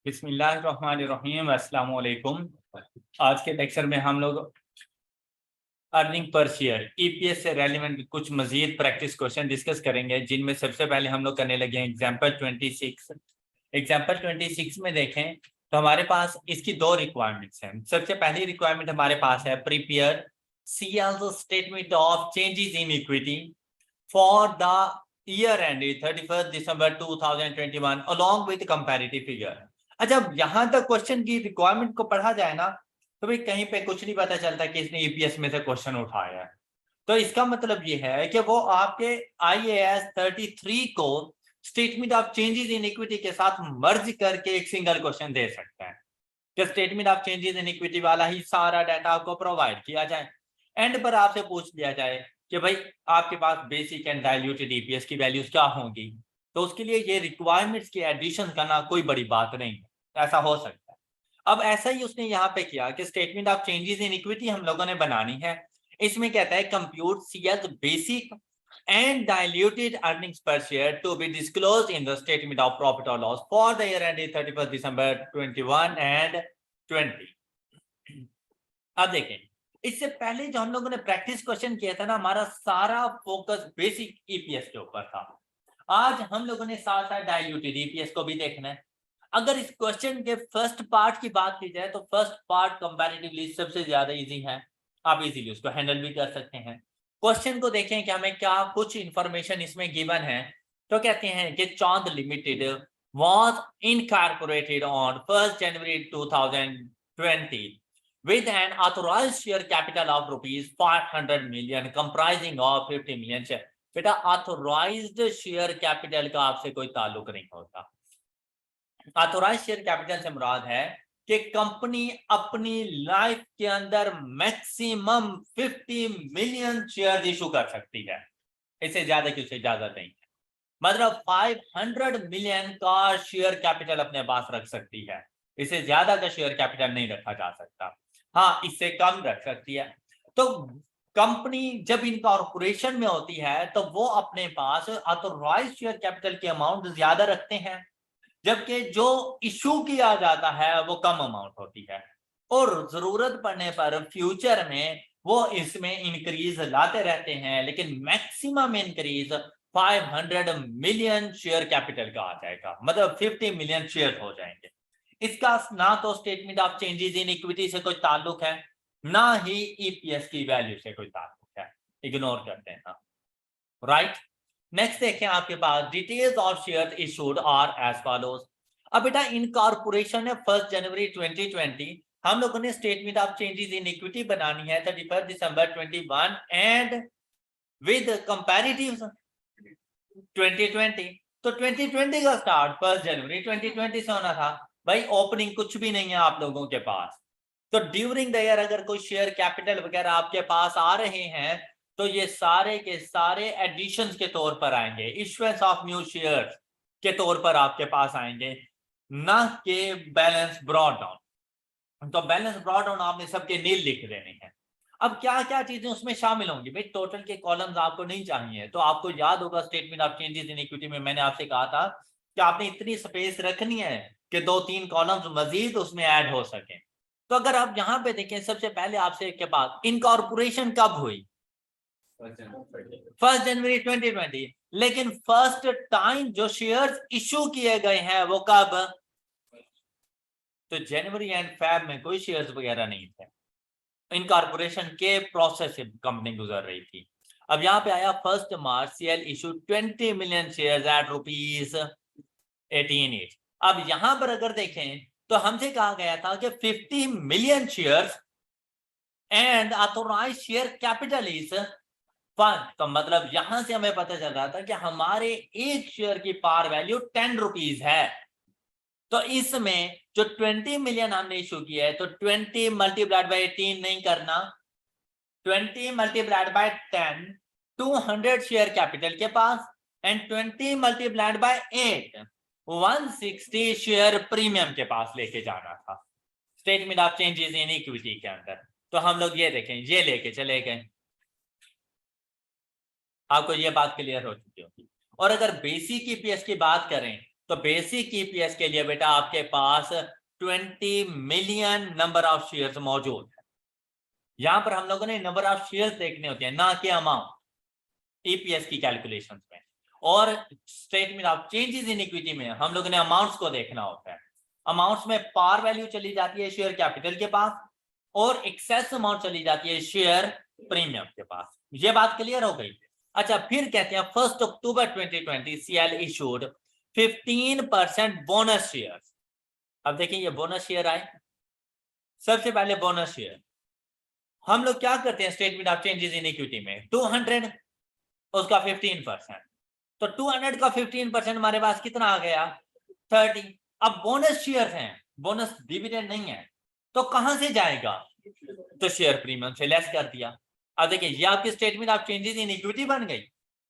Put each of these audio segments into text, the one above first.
बिस्मिल्लाहिर्रहमानिर्रहीम, अस्सलाम वालेकुम। आज के लेक्चर में हम लोग अर्निंग पर शेयर ईपीएस से रेलिवेंट कुछ मजीद प्रैक्टिस क्वेश्चन डिस्कस करेंगे, जिनमें सबसे पहले हम लोग करने लगे हैं एग्जाम्पल 26। एग्जाम्पल 26 में देखें तो हमारे पास इसकी दो रिक्वायरमेंट्स हैं। सबसे पहली रिक्वायरमेंट हमारे पास है prepare CLS statement of changes in equity for the year ended 31 December 2021 along with comparative figure. अच्छा, यहां तक क्वेश्चन की रिक्वायरमेंट को पढ़ा जाए ना तो भाई कहीं पे कुछ नहीं पता चलता कि इसने ईपीएस में से क्वेश्चन उठाया है। तो इसका मतलब ये है कि वो आपके IAS 33 को statement of changes in equity के साथ मर्ज करके एक सिंगल क्वेश्चन दे सकता है कि statement of changes in equity वाला ही सारा डाटा आपको प्रोवाइड किया जाए। एंड पर आपसे पूछ लिया जाए कि भाई आपके पास बेसिक एंड डाइल्यूटेड ईपीएस की वैल्यूज क्या होंगी, तो उसके लिए ये रिक्वायरमेंट्स की एडिशन करना कोई बड़ी बात नहीं है, ऐसा हो सकता है। अब ऐसा ही उसने यहाँ पे किया कि statement of changes in equity हम लोगों ने बनानी है। इसमें कहता है compute CS basic and diluted earnings per share to be disclosed in the statement of profit or loss for the year ended 31st December 21 and 20। अब देखें, इससे पहले जो हम लोगों ने प्रैक्टिस क्वेश्चन किया था ना, हमारा सारा फोकस बेसिक ईपीएस के ऊपर था। आज हम लोगों ने साथ साथ डाइल्यूटेड ईपीएस को भी देखना है। अगर इस क्वेश्चन के फर्स्ट पार्ट की बात की जाए तो फर्स्ट पार्ट कंपैरेटिवली सबसे ज्यादा इजी है, आप इजीली उसको हैंडल भी कर सकते हैं। क्वेश्चन को देखें कि हमें क्या कुछ इंफॉर्मेशन इसमें गिवन है। तो कहते हैं कि चांद limited was incorporated on 1 January 2020 with an authorized share capital of rupees 500 million comprising of 50 million share। बेटा ऑथोराइज्ड शेयर कैपिटल का आपसे कोई ताल्लुक नहीं होता। ऑथोराइज्ड शेयर कैपिटल से मुराद है कि कंपनी अपनी लाइफ के अंदर मैक्सिमम 50 मिलियन शेयर इशू कर सकती है, इससे ज्यादा की उसे इजाजत नहीं है। मतलब 500 मिलियन का शेयर कैपिटल अपने पास रख सकती है, इससे ज्यादा का शेयर कैपिटल नहीं रखा जा सकता। हाँ, इससे कम रख सकती है। तो कंपनी जब इनकॉर्पोरेशन में होती है तो वो अपने पास ऑथोराइज्ड शेयर कैपिटल की अमाउंट ज्यादा रखते हैं, जबकि जो इशू किया जाता है वो कम अमाउंट होती है। और जरूरत पड़ने पर फ्यूचर में वो इसमें इंक्रीज लाते रहते हैं, लेकिन maximum increase 500 million share capital का आ जाएगा, मतलब 50 मिलियन शेयर हो जाएंगे। इसका ना तो statement of changes in equity से कोई ताल्लुक है, ना ही ईपीएस की वैल्यू से कोई ताल्लुक है, इग्नोर करते हैं। राइट, नेक्स्ट देखें, आपके पास details of share issued are as follows. अब बेटा इनकॉर्पोरेशन है 1 जनवरी 2020, हम लोगों ने statement of changes in equity बनानी है 31 दिसंबर 21 एंड विद कंपैरेटिव 2020। तो 2020 का स्टार्ट 1 जनवरी 2020 से होना था। भाई ओपनिंग कुछ भी नहीं है आप लोगों के पास, तो ड्यूरिंग द ईयर अगर कोई शेयर कैपिटल वगैरह आपके पास आ रहे हैं तो ये सारे के सारे एडिशंस के तौर पर आएंगे, इश्यूएंस ऑफ न्यू शेयर्स के तौर पर आपके पास आएंगे, ना कि बैलेंस ब्रॉट डाउन। तो बैलेंस ब्रॉट डाउन आपने सबके नील लिख देने हैं। अब क्या क्या चीजें उसमें शामिल होंगी, भाई टोटल के कॉलम्स आपको नहीं चाहिए, तो आपको याद होगा statement of changes in equity में मैंने आपसे कहा था कि आपने इतनी स्पेस रखनी है कि 2-3 कॉलम्स मजीद उसमें ऐड हो सके। तो अगर आप यहाँ पे देखें, सबसे पहले आपसे के पास इनकॉर्पोरेशन कब हुई, 1 जनवरी 2020, लेकिन फर्स्ट टाइम जो शेयर्स इशू किए गए हैं वो कब, तो जनवरी एंड फेब में कोई शेयर्स वगैरह नहीं थे, इनकॉर्पोरेशन के प्रोसेस से कंपनी गुजर रही थी। अब यहाँ पे आया 1 March, CL issue 20 million shares at rupees 18। अब यहां पर अगर देखें तो हमसे कहा गया था कि 50 million shares and authorized share capital is 1। तो मतलब यहां से हमें पता चल रहा था कि हमारे एक शेयर की पार वैल्यू 10 रुपीज है। तो इसमें जो 20 मिलियन हमने इशू किया है, तो 20 मल्टीप्लाइड बाय 18 नहीं करना, 20 मल्टीप्लाइड बाय 10 200 शेयर कैपिटल के पास, and 20 multiplied by 8 160 share premium के पास लेके जाना था statement of changes in equity के अंदर। तो हम लोग ये देखें, ये लेके चले गए, आपको ये बात क्लियर हो चुकी होगी। और अगर बेसिक ईपीएस की बात करें तो बेसिक ईपीएस के लिए बेटा आपके पास 20 मिलियन नंबर ऑफ शेयर्स मौजूद है। यहां पर हम लोगों ने नंबर ऑफ शेयर्स देखने होते हैं, ना कि अमाउंट ईपीएस की कैलकुलेशन में। और statement of changes in equity में हम लोगों ने अमाउंट्स को देखना होता है। अमाउंट्स में पार वैल्यू चली जाती है शेयर कैपिटल के पास, और एक्सेस अमाउंट चली जाती है शेयर प्रीमियम के पास। ये बात क्लियर हो गई। अच्छा, फिर कहते हैं 1 अक्टूबर 2020 सीएल इशूड 15% बोनस शेयर। अब देखिए ये बोनस शेयर आए, सबसे पहले बोनस शेयर हम लोग क्या करते हैं statement of changes in equity में, 200 उसका 15%, तो 200 का 15% हमारे पास कितना आ गया, 30। अब बोनस शेयर हैं, बोनस डिविडेंड नहीं है, तो कहां से जाएगा, तो शेयर प्रीमियम से लेस कर दिया। अब देखिए ये आपकी statement of changes in equity बन गई।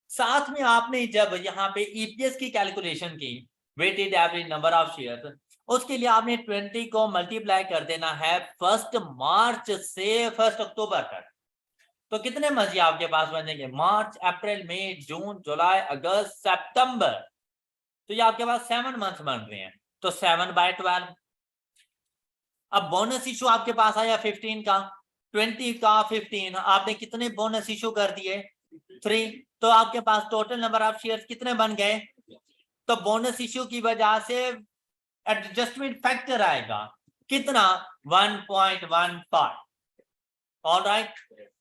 साथ में आपने जब यहाँ पे ईपीएस की कैलकुलेशन की, weighted average number of share, उसके लिए आपने 20 को मल्टीप्लाई कर देना है 1 मार्च से 1 अक्टूबर तक। तो कितने महीने आपके पास बनेंगे, मार्च, अप्रैल, मई, जून, जुलाई, अगस्त, सितंबर। तो ये आपके पास 7 मंथ बन रहे हैं, तो 7/12। अब बोनस इशू आपके पास आया 15 का, 20 का 15, आपने कितने बोनस इशू कर दिए, 3। तो आपके पास टोटल नंबर ऑफ शेयर्स कितने बन गए, तो बोनस इशू की वजह से एडजस्टमेंट फैक्टर आएगा कितना, 1.15, ऑलराइट,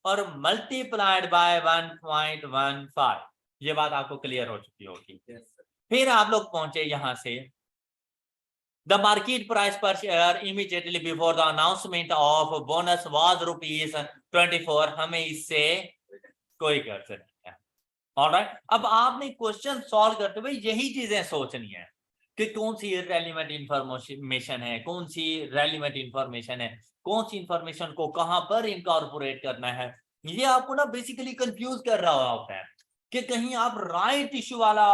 और मल्टीप्लाइड बाय 1.15। ये बात आपको क्लियर हो चुकी होगी। फिर आप लोग पहुंचे यहां से, द मार्केट प्राइस पर share immediately before the announcement of bonus was ₹24। हमें इससे कोई कर सकता है, ऑलराइट। अब आपने क्वेश्चन सॉल्व करते हुए यही चीजें सोचनी है कि कौन सी रेलिवेंट इंफॉर्मेशन है, कौन सी रेलिवेंट इंफॉर्मेशन है, कौन सी इंफॉर्मेशन को कहां पर इनकॉर्पोरेट करना है। ये आपको ना बेसिकली कंफ्यूज कर रहा होता है कि कहीं आप राइट इशू वाला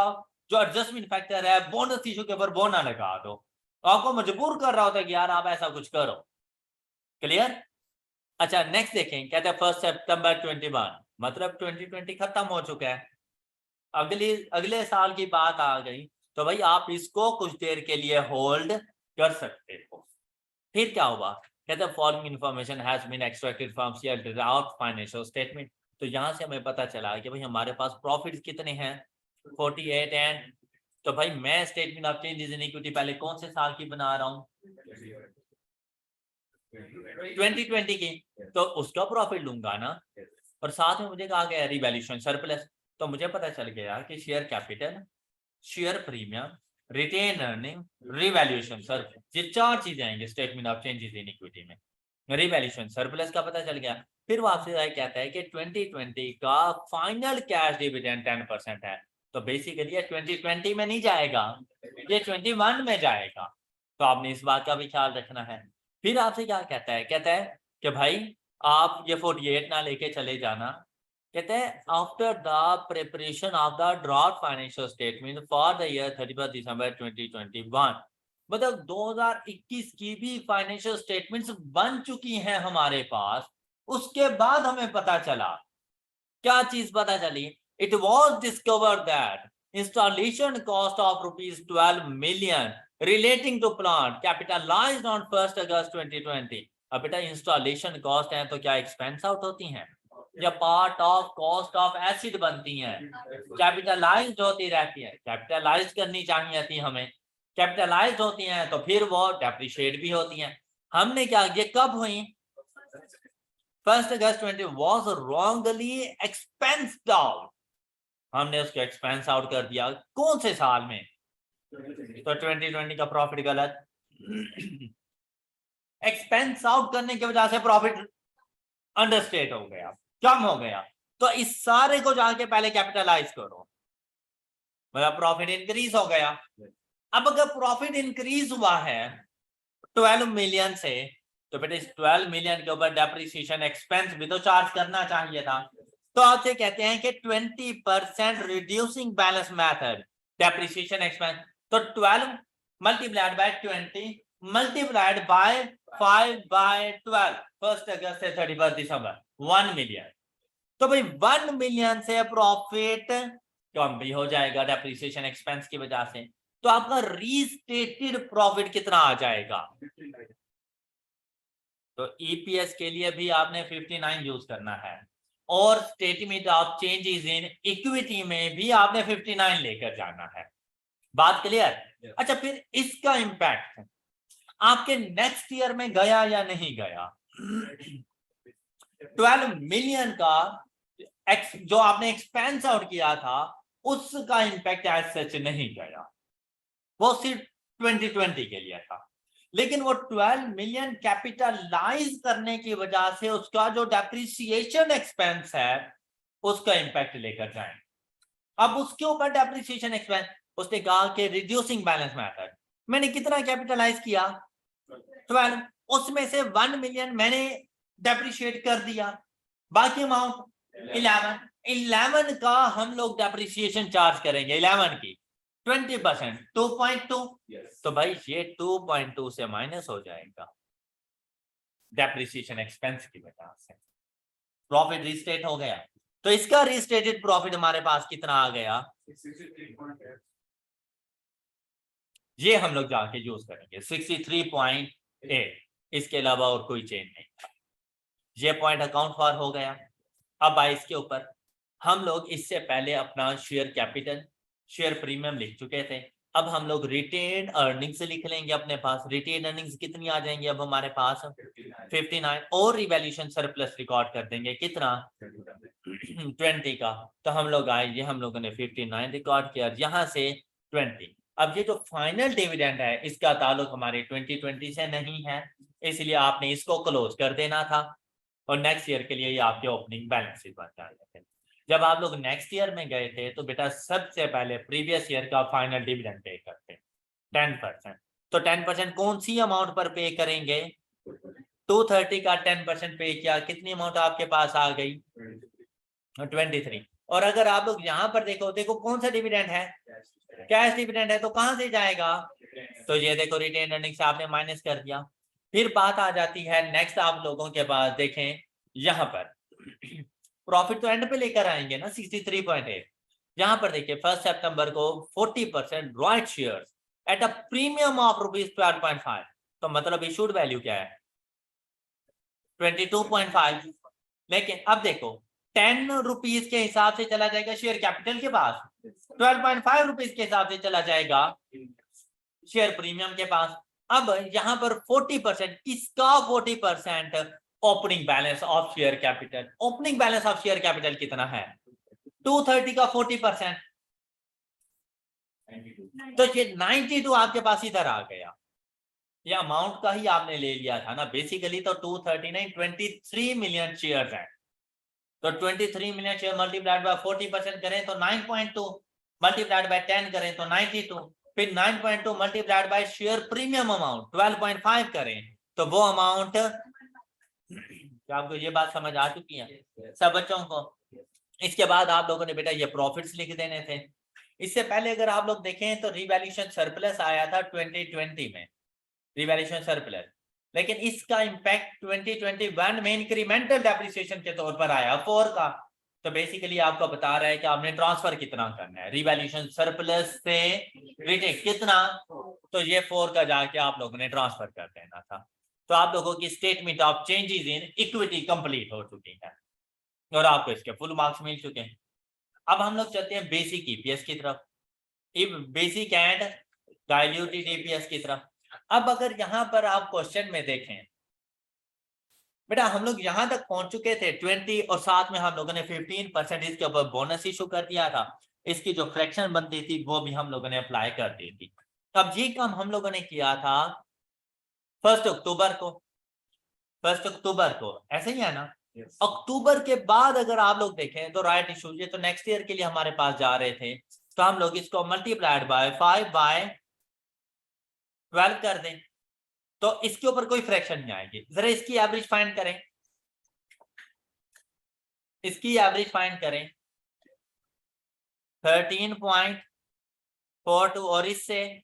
जो एडजस्टमेंट फैक्टर है बोनस इशू के ऊपर बोना लगा दो, तो आपको मजबूर कर रहा होता है कि यार आप ऐसा कुछ करो। क्लियर। अच्छा नेक्स्ट देखें, कहते हैं 1 सितंबर 21, मतलब 2020 खत्म हो चुका है, अगले साल की बात आ गई, तो भाई आप इसको कुछ देर के लिए होल्ड कर सकते हो। फिर क्या हुआ, कहते हैं following information has been extracted from share draft financial statement. तो यहां से हमें पता चला कि भाई हमारे पास प्रॉफिट्स कितने हैं, 48, एंड तो भाई मैं statement of changes in equity पहले कौन से साल की बना रहा हूं, 2020 की, तो उसका प्रॉफिट लूंगा ना। और साथ में मुझे कहा गया रिवैल्यूएशन सरप्लस, तो मुझे पता चल गया कि share capital, share premium, retain earning, revaluation surplus, ये 4 चीजें आएंगे statement of changes in equity में। रिवैल्यूएशन सरप्लस का पता चल गया। फिर वो आपसे कहता है कि 2020 का फाइनल कैश डिविडेंड 10% है, तो बेसिकली ये 2020 में नहीं जाएगा, ये 21 में जाएगा। तो आपने इस बात का भी ख्याल रखना है। फिर आपसे क्या कहता है, कहता है कि भाई आप ये 48 ना लेके चले जाना, कहते हैं after the preparation of the draft financial statement for the year 31 दिसंबर 2021, मतलब 2021 की भी फाइनेंशियल स्टेटमेंट्स बन चुकी हैं हमारे पास। उसके बाद हमें पता चला, क्या चीज पता चली, it was discovered that installation cost of ₹12 million relating to plant capitalized on 1 August 2020। अब बेटा इंस्टॉलेशन कॉस्ट है तो क्या एक्सपेंस आउट होती हैं, या part of cost of acid बनती हैं, कैपिटलाइज्ड होती रहती है, कैपिटलाइज करनी चाहिए थी हमें, कैपिटलाइज्ड होती हैं तो फिर वो डेप्रिशिएट भी होती हैं। हमने क्या, ये कब हुई, 1 अगस्त 20 was wrongly expensed out, हमने उसको एक्सपेंस आउट कर दिया, कौन से साल में, तो 2020 का प्रॉफिट गलत, एक्सपेंस आउट करने की वजह से प्रॉफिट अंडरस्टेट हो गया, कम हो गया, तो इस सारे को जाके पहले कैपिटलाइज करो, मतलब प्रॉफिट इंक्रीज हो गया। अब अगर प्रॉफिट इंक्रीज हुआ है 12 मिलियन से, तो बेटा इस 12 मिलियन के ऊपर डेप्रिसिएशन एक्सपेंस भी तो चार्ज करना चाहिए था। तो आपसे कहते हैं कि 20% reducing balance method depreciation expense, तो 12 मल्टीप्लाइड बाय 20 मल्टीप्लाइड बाय 5/12, 1 अगस्त से 31 दिसंबर, 1 मिलियन। तो भाई 1 मिलियन से प्रॉफिट कम भी हो जाएगा डेप्रिसिएशन एक्सपेंस की वजह से। तो आपका रीस्टेटेड प्रॉफिट कितना आ जाएगा? तो ईपीएस के लिए भी आपने 59 यूज करना है और statement of changes in equity में भी आपने 59 लेकर जाना है। बात क्लियर? अच्छा, फिर इसका इम्पैक्ट आपके नेक्स्ट ईयर में गया या नहीं गया? 12 मिलियन का जो आपने एक्सपेंस आउट किया था उसका इम्पैक्ट एज सच नहीं गया, वो सिर्फ 2020 के लिए था। लेकिन वो 12 मिलियन कैपिटलाइज करने की वजह से उसका जो डेप्रिसिएशन एक्सपेंस है उसका इम्पैक्ट लेकर जाएं। अब उसके ऊपर डेप्रिसिएशन एक्सपेंस, उसने कहा कि रिड्यूसिंग बैलेंस मैथड, मैंने कितना कैपिटलाइज किया? 12, उसमें से 1 मिलियन मैंने डेप्रिशिएट कर दिया, बाकी अमाउंट 11 का हम लोग डेप्रिसिएशन चार्ज करेंगे 11 की 20%, 2.2। तो भाई ये 2.2 से माइनस हो जाएगा डेप्रिसिएशन एक्सपेंस की वजह से, प्रॉफिट रीस्टेट हो गया। तो इसका रीस्टेटेड प्रॉफिट हमारे पास कितना आ गया? ये हम लोग जाके यूज करेंगे 63.8, इसके अलावा और कोई चेंज नहीं। ये पॉइंट अकाउंट फॉर हो गया। अब आए इसके ऊपर, हम लोग इससे पहले अपना शेयर कैपिटल, शेयर प्रीमियम लिख चुके थे। अब हम लोग रिटेन अर्निंग्स लिख लेंगे अपने पास। रिटेन अर्निंग्स कितनी आ जाएंगी अब हमारे पास? 59 और रिवैल्यूएशन सरप्लस रिकॉर्ड कर देंगे कितना? 20 का। तो हम लोग आए, ये हम लोगों ने 59 रिकॉर्ड किया, यहाँ से 20। अब ये जो फाइनल डिविडेंड है इसका ताल्लुक हमारे 2020 से नहीं है, इसलिए आपने इसको क्लोज कर देना था और नेक्स्ट ईयर के लिए ये आपके ओपनिंग बैलेंसेस बन जाते थे। जब आप लोग नेक्स्ट ईयर में गए थे तो बेटा सबसे पहले प्रीवियस ईयर का फाइनल डिविडेंड पे करते 10%। तो 10% कौन सी अमाउंट पर पे करेंगे? 230 का 10% पे किया, कितनी अमाउंट आपके पास आ गई? 23। और अगर आप लोग यहाँ पर देखो कौन सा डिविडेंड है? कैश डिविडेंड है, तो कहां से जाएगा? तो ये देखो रिटेन अर्निंग से आपने माइनस कर दिया। फिर बात आ जाती है नेक्स्ट, आप लोगों के पास देखें यहाँ पर प्रॉफिट तो एंड पे लेकर आएंगे ना 63.8। यहाँ पर देखिए 1 सितंबर को 40% right shares at a premium of ₹12.5। तो मतलब इशूड वैल्यू क्या है? 22.5। लेकिन अब देखो 10 रुपीज के हिसाब से चला जाएगा शेयर कैपिटल के पास, 12.5 रुपीज के हिसाब से चला जाएगा शेयर प्रीमियम के पास। अब यहां पर 40%, किसका 40%? Opening balance of share capital. Opening balance of share capital कितना है? 230 का 40%, तो ये 92 आपके पास इधर आ गया। ये अमाउंट का ही आपने ले लिया था ना बेसिकली। तो 239 23 मिलियन शेयर है, तो 23 मिलियन शेयर मल्टीप्लाइड बाय 40% करें तो 9.2, मल्टीप्लाइड बाय 10 करें तो 92, फिर 9.2 multiplied by share premium amount 12.5 करें तो वो अमाउंट। क्या आपको ये बात समझ आ चुकी है सब बच्चों को? इसके बाद आप लोगों ने बेटा ये प्रॉफिट्स लिख देने थे। इससे पहले अगर आप लोग देखें तो रिवैल्यूएशन सरप्लस आया था 2020 में, रिवैल्यूएशन सरप्लस। लेकिन इसका इम्पैक्ट 2021 में इंक्रीमेंटल डेप्रिसिएशन के तौर पर आया 4 का। तो बेसिकली आपको बता रहा है कि आपने ट्रांसफर कितना करना है रिवैल्यूएशन सरप्लस से रिटेन कितना, तो ये 4 का जाके आप लोगों ने ट्रांसफर कर देना था। तो आप लोगों की statement of changes in equity complete हो चुकी है और आपको इसके फुल मार्क्स मिल चुके हैं। अब हम लोग चलते हैं बेसिक ईपीएस की तरफ, बेसिक एंड डाइल्यूटेड ईपीएस की तरफ। अब अगर यहां पर आप क्वेश्चन में देखें बेटा, हम लोग यहां तक पहुंच चुके थे 20 और साथ में हम लोगों ने 15% इसके ऊपर बोनस इशू कर दिया था। इसकी जो फ्रैक्शन बनती थी वो भी हम लोगों ने अप्लाई कर दी थी। अब ये काम हम लोगों ने किया था 1 अक्टूबर को, 1 अक्टूबर को, ऐसे ही है ना? अक्टूबर के बाद अगर आप लोग देखें तो राइट इशू, ये तो नेक्स्ट ईयर के लिए हमारे पास जा रहे थे, तो हम लोग इसको मल्टीप्लाइड बाय 5/12 कर दें तो इसके ऊपर कोई फ्रैक्शन नहीं आएगी। जरा इसकी एवरेज फाइंड करें, इसकी एवरेज फाइंड करें 13.42 और इससे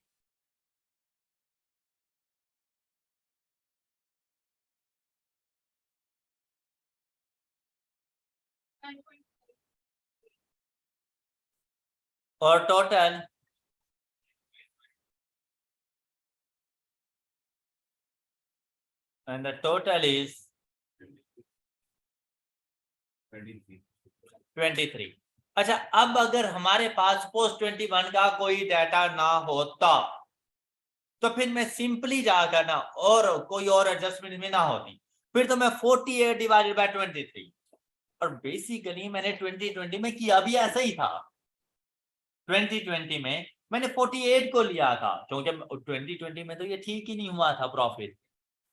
और total and the total is 23. अच्छा, अब अगर हमारे पास पोस्ट 21 का कोई डाटा ना होता तो फिर मैं सिंपली जाकर ना और कोई और एडजस्टमेंट में ना होती, फिर तो मैं 48 डिवाइडेड बाय 23, और बेसिकली मैंने 2020 में किया भी ऐसा ही था। 2020 में मैंने 48 को लिया था, क्योंकि 2020 में तो ये ठीक ही नहीं हुआ था प्रॉफिट।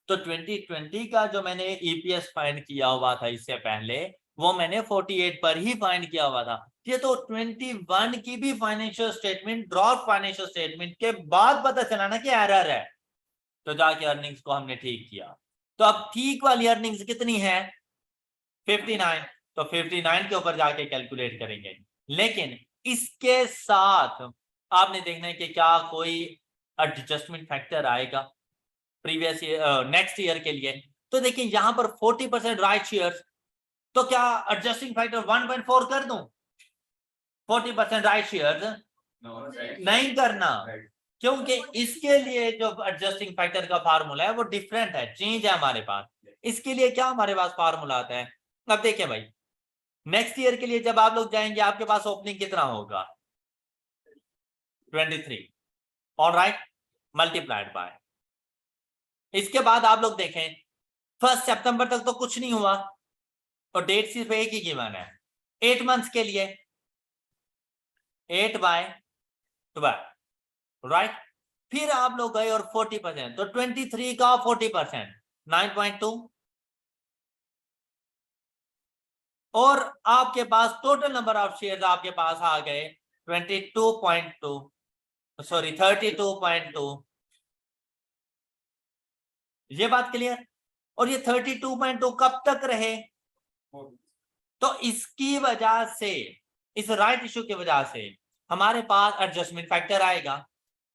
तो 2020 का जो मैंने ईपीएस फाइंड किया हुआ था इससे पहले, वो मैंने 48 पर ही फाइंड किया हुआ था। ये तो 21 की भी financial statement, drop financial statement के बाद पता चला ना कि एरर है, तो जाके अर्निंग्स को हमने ठीक किया। तो अब ठीक वाली अर्निंग्स कितनी है? 59। तो 59 के ऊपर जाके कैलकुलेट करेंगे। लेकिन इसके साथ आपने देखना है कि क्या कोई एडजस्टमेंट फैक्टर आएगा प्रीवियस ईयर, नेक्स्ट ईयर के लिए। तो देखिए यहां पर 40% राइट शेयर्स, तो क्या एडजस्टिंग फैक्टर 1.4 कर दूं? 40% राइट शेयर्स नहीं करना, क्योंकि इसके लिए जो एडजस्टिंग फैक्टर का फार्मूला है वो डिफरेंट है, चेंज है हमारे पास। इसके लिए क्या हमारे पास फार्मूला आता है? अब देखिए भाई, नेक्स्ट ईयर के लिए जब आप लोग जाएंगे आपके पास ओपनिंग कितना होगा? 23, ऑलराइट, मल्टीप्लाइड बाय। इसके बाद आप लोग देखें 1 सितंबर तक तो कुछ नहीं हुआ, और डेट सिर्फ एक ही गिवन है 8 मंथ्स के लिए, 8/12, राइट। फिर आप लोग गए और 40%, तो 23 का 40% 9.2, और आपके पास टोटल नंबर ऑफ शेयर्स आपके पास आ गए 22.2, सॉरी 32.2। ये बात क्लियर? और ये 32.2 कब तक रहे? तो इसकी वजह से, इस राइट इशू की वजह से हमारे पास एडजस्टमेंट फैक्टर आएगा।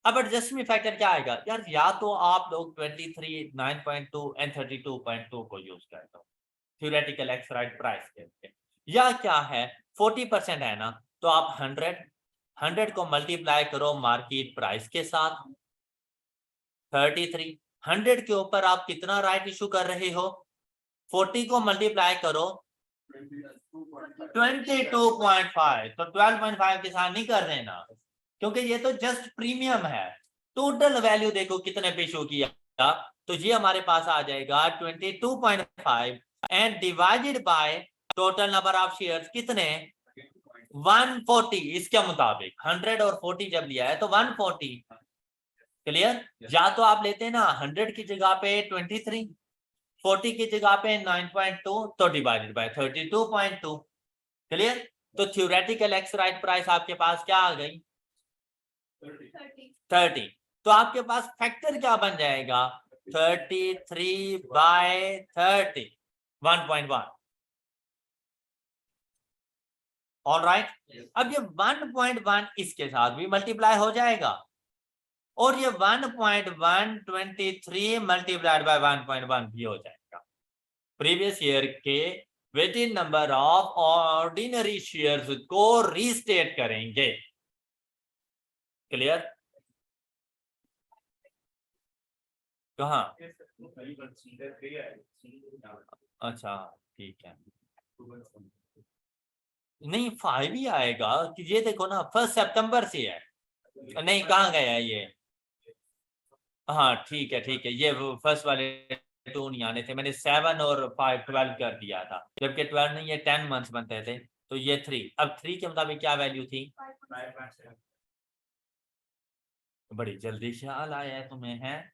अब एडजस्टमेंट फैक्टर क्या आएगा यार? या तो आप लोग 23, 9.2 एंड 32.2 को यूज कर दो थ्योरेटिकल एक्स राइट प्राइस के लिए, या क्या है 40% है ना, तो आप 100 को मल्टीप्लाई करो मार्केट प्राइस के साथ 33, 100 के ऊपर आप कितना राइट इशू कर रहे हो? 40 को मल्टीप्लाई करो 22.5, तो 12.5 के साथ नहीं कर रहे ना, क्योंकि ये तो जस्ट प्रीमियम है। टोटल वैल्यू देखो कितने पे शो किया, तो ये हमारे पास आ जाएगा 22.5 and divided by total number of shares कितने? 140। इसके मुताबिक 100 और 40 जब लिया है तो 140। क्लियर? या तो आप लेते हैं ना 100 की जगह पे 23, 40 की जगह पे 9.2, तो डिवाइडेड बाय 32.2। क्लियर? तो थ्योरेटिकल एक्स राइट प्राइस आपके पास क्या आ गई? 30। तो आपके पास फैक्टर क्या बन जाएगा? 33/30, 1.1। ऑलराइट, अब ये 1.1 इसके साथ भी मल्टीप्लाई हो जाएगा, और ये 1.123 मल्टीप्लाइड बाय 1.1 भी हो जाएगा। प्रीवियस ईयर के weighted number of ordinary shares को रीस्टेट करेंगे। क्लियर? कहाँ? अच्छा ठीक है, नहीं 5 ही आएगा कि ये देखो ना 1 सितंबर से है, नहीं कहाँ गया ये? हाँ ठीक है ठीक है, ये फर्स्ट वाले 2 नहीं आने थे, मैंने 7 और 5 12 कर दिया था, जबकि 12 नहीं ये 10 मंथ्स बनते थे, तो ये 3। अब 3 के मुताबिक क्या वैल्यू थी? बड़ी जल्दी ख्याल आया है तुम्हें, है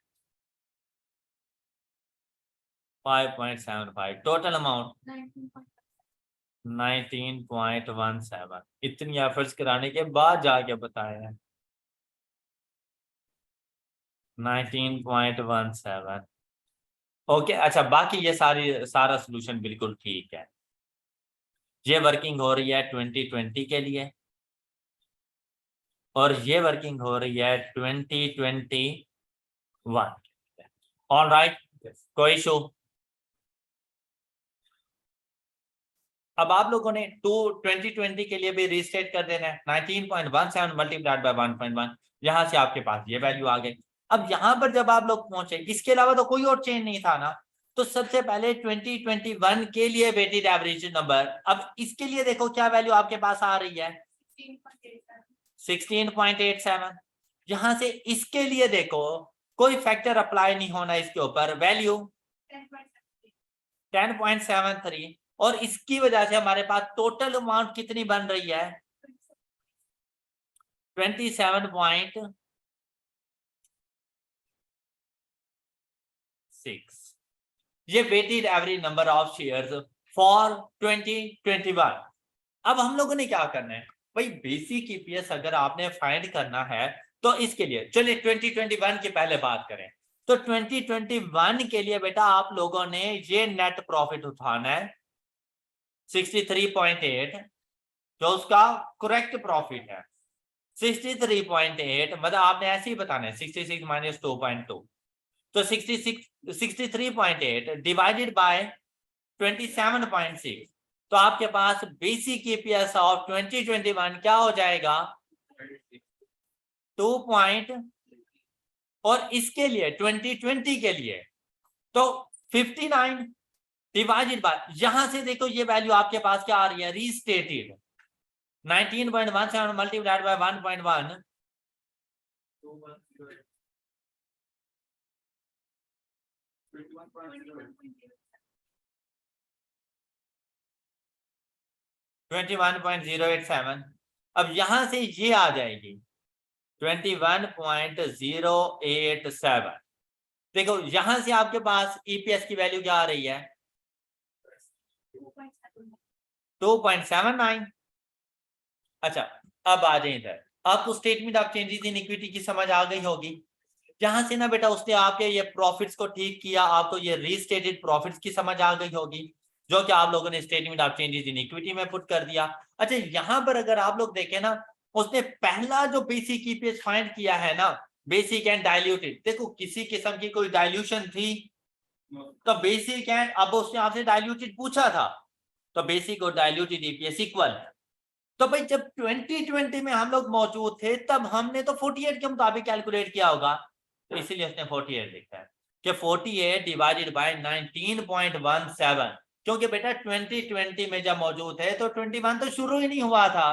5.75, टोटल अमाउंट 19.17। इतनी एफर्ट्स कराने के बाद जाके बताया है 19.17। ओके अच्छा, बाकी ये सारा सोल्यूशन बिल्कुल ठीक है। ये वर्किंग हो रही है 2020 के लिए, और ये वर्किंग हो रही है 2021। ऑल राइट, कोई इशू? अब आप लोगों ने 2020 के लिए भी रीस्टेट कर देना है 19.17 मल्टीप्लाइड बाय 1.1, यहां से आपके पास ये वैल्यू आ गई। अब यहां पर जब आप लोग पहुंचे, इसके अलावा तो कोई और चेंज नहीं था ना, तो सबसे पहले 2021 के लिए वेटेड एवरेज नंबर, अब इसके लिए देखो क्या वैल्यू आपके पास आ रही है 16.87। यहां से इसके लिए देखो कोई फैक्टर अप्लाई नहीं होना इसके ऊपर, वैल्यू 10.73, और इसकी वजह से हमारे पास टोटल अमाउंट कितनी बन रही है 27.6। ये weighted average number of shares for 2021। अब हम लोगों ने क्या करना है भाई, बेसिक ईपीएस अगर आपने फाइंड करना है तो इसके लिए चलिए 2021 की पहले बात करें। तो 2021 के लिए बेटा आप लोगों ने ये नेट प्रॉफिट उठाना है 63.8, जो उसका करेक्ट प्रॉफिट है 63.8, मतलब आपने ऐसे ही बताना है 66 माइनस 2.2, तो 63.8 डिवाइडेड बाय 27.6, तो आपके पास बेसिक ईपीएस ऑफ 2021 क्या हो जाएगा 2 पॉइंट, और इसके लिए 2020 के लिए तो 59 डिवाइडेड बाय, यहां से देखो ये वैल्यू आपके पास क्या आ रही है रीस्टेटेड 19.17 मल्टीप्लाइड बाय 1.1, 21.087। अब यहां से ये आ जाएगी 21.087। देखो यहां से आपके पास ईपीएस की वैल्यू क्या आ रही है 2.79। अच्छा अब आ जाए इधर, आपको statement of changes in equity की समझ आ गई होगी। यहां से ना बेटा उसने आपके ये प्रॉफिट्स को ठीक किया, आपको ये रीस्टेटेड प्रॉफिट्स की समझ आ गई होगी, जो कि आप लोगों ने statement of changes in equity में पुट कर दिया। अच्छा यहां पर अगर आप लोग देखें ना, उसने पहला जो बेसिक ईपीएस फाइंड किया है ना, बेसिक एंड डाइल्यूटेड, देखो किसी किस्म की कोई डाइल्यूशन थी तो बेसिक एंड, अब उसने आपसे डाइल्यूटेड पूछा था तो बेसिक और डाइल्यूटेड ईपीएस इक्वल। तो भाई जब 2020 में हम लोग मौजूद थे तब हमने तो 48 के मुताबिक कैलकुलेट किया होगा, तो इसीलिए उसने 48 लिखा है कि 48 डिवाइडेड बाय 19.17, क्योंकि बेटा 2020 में जब मौजूद है तो 21 तो शुरू ही नहीं हुआ था,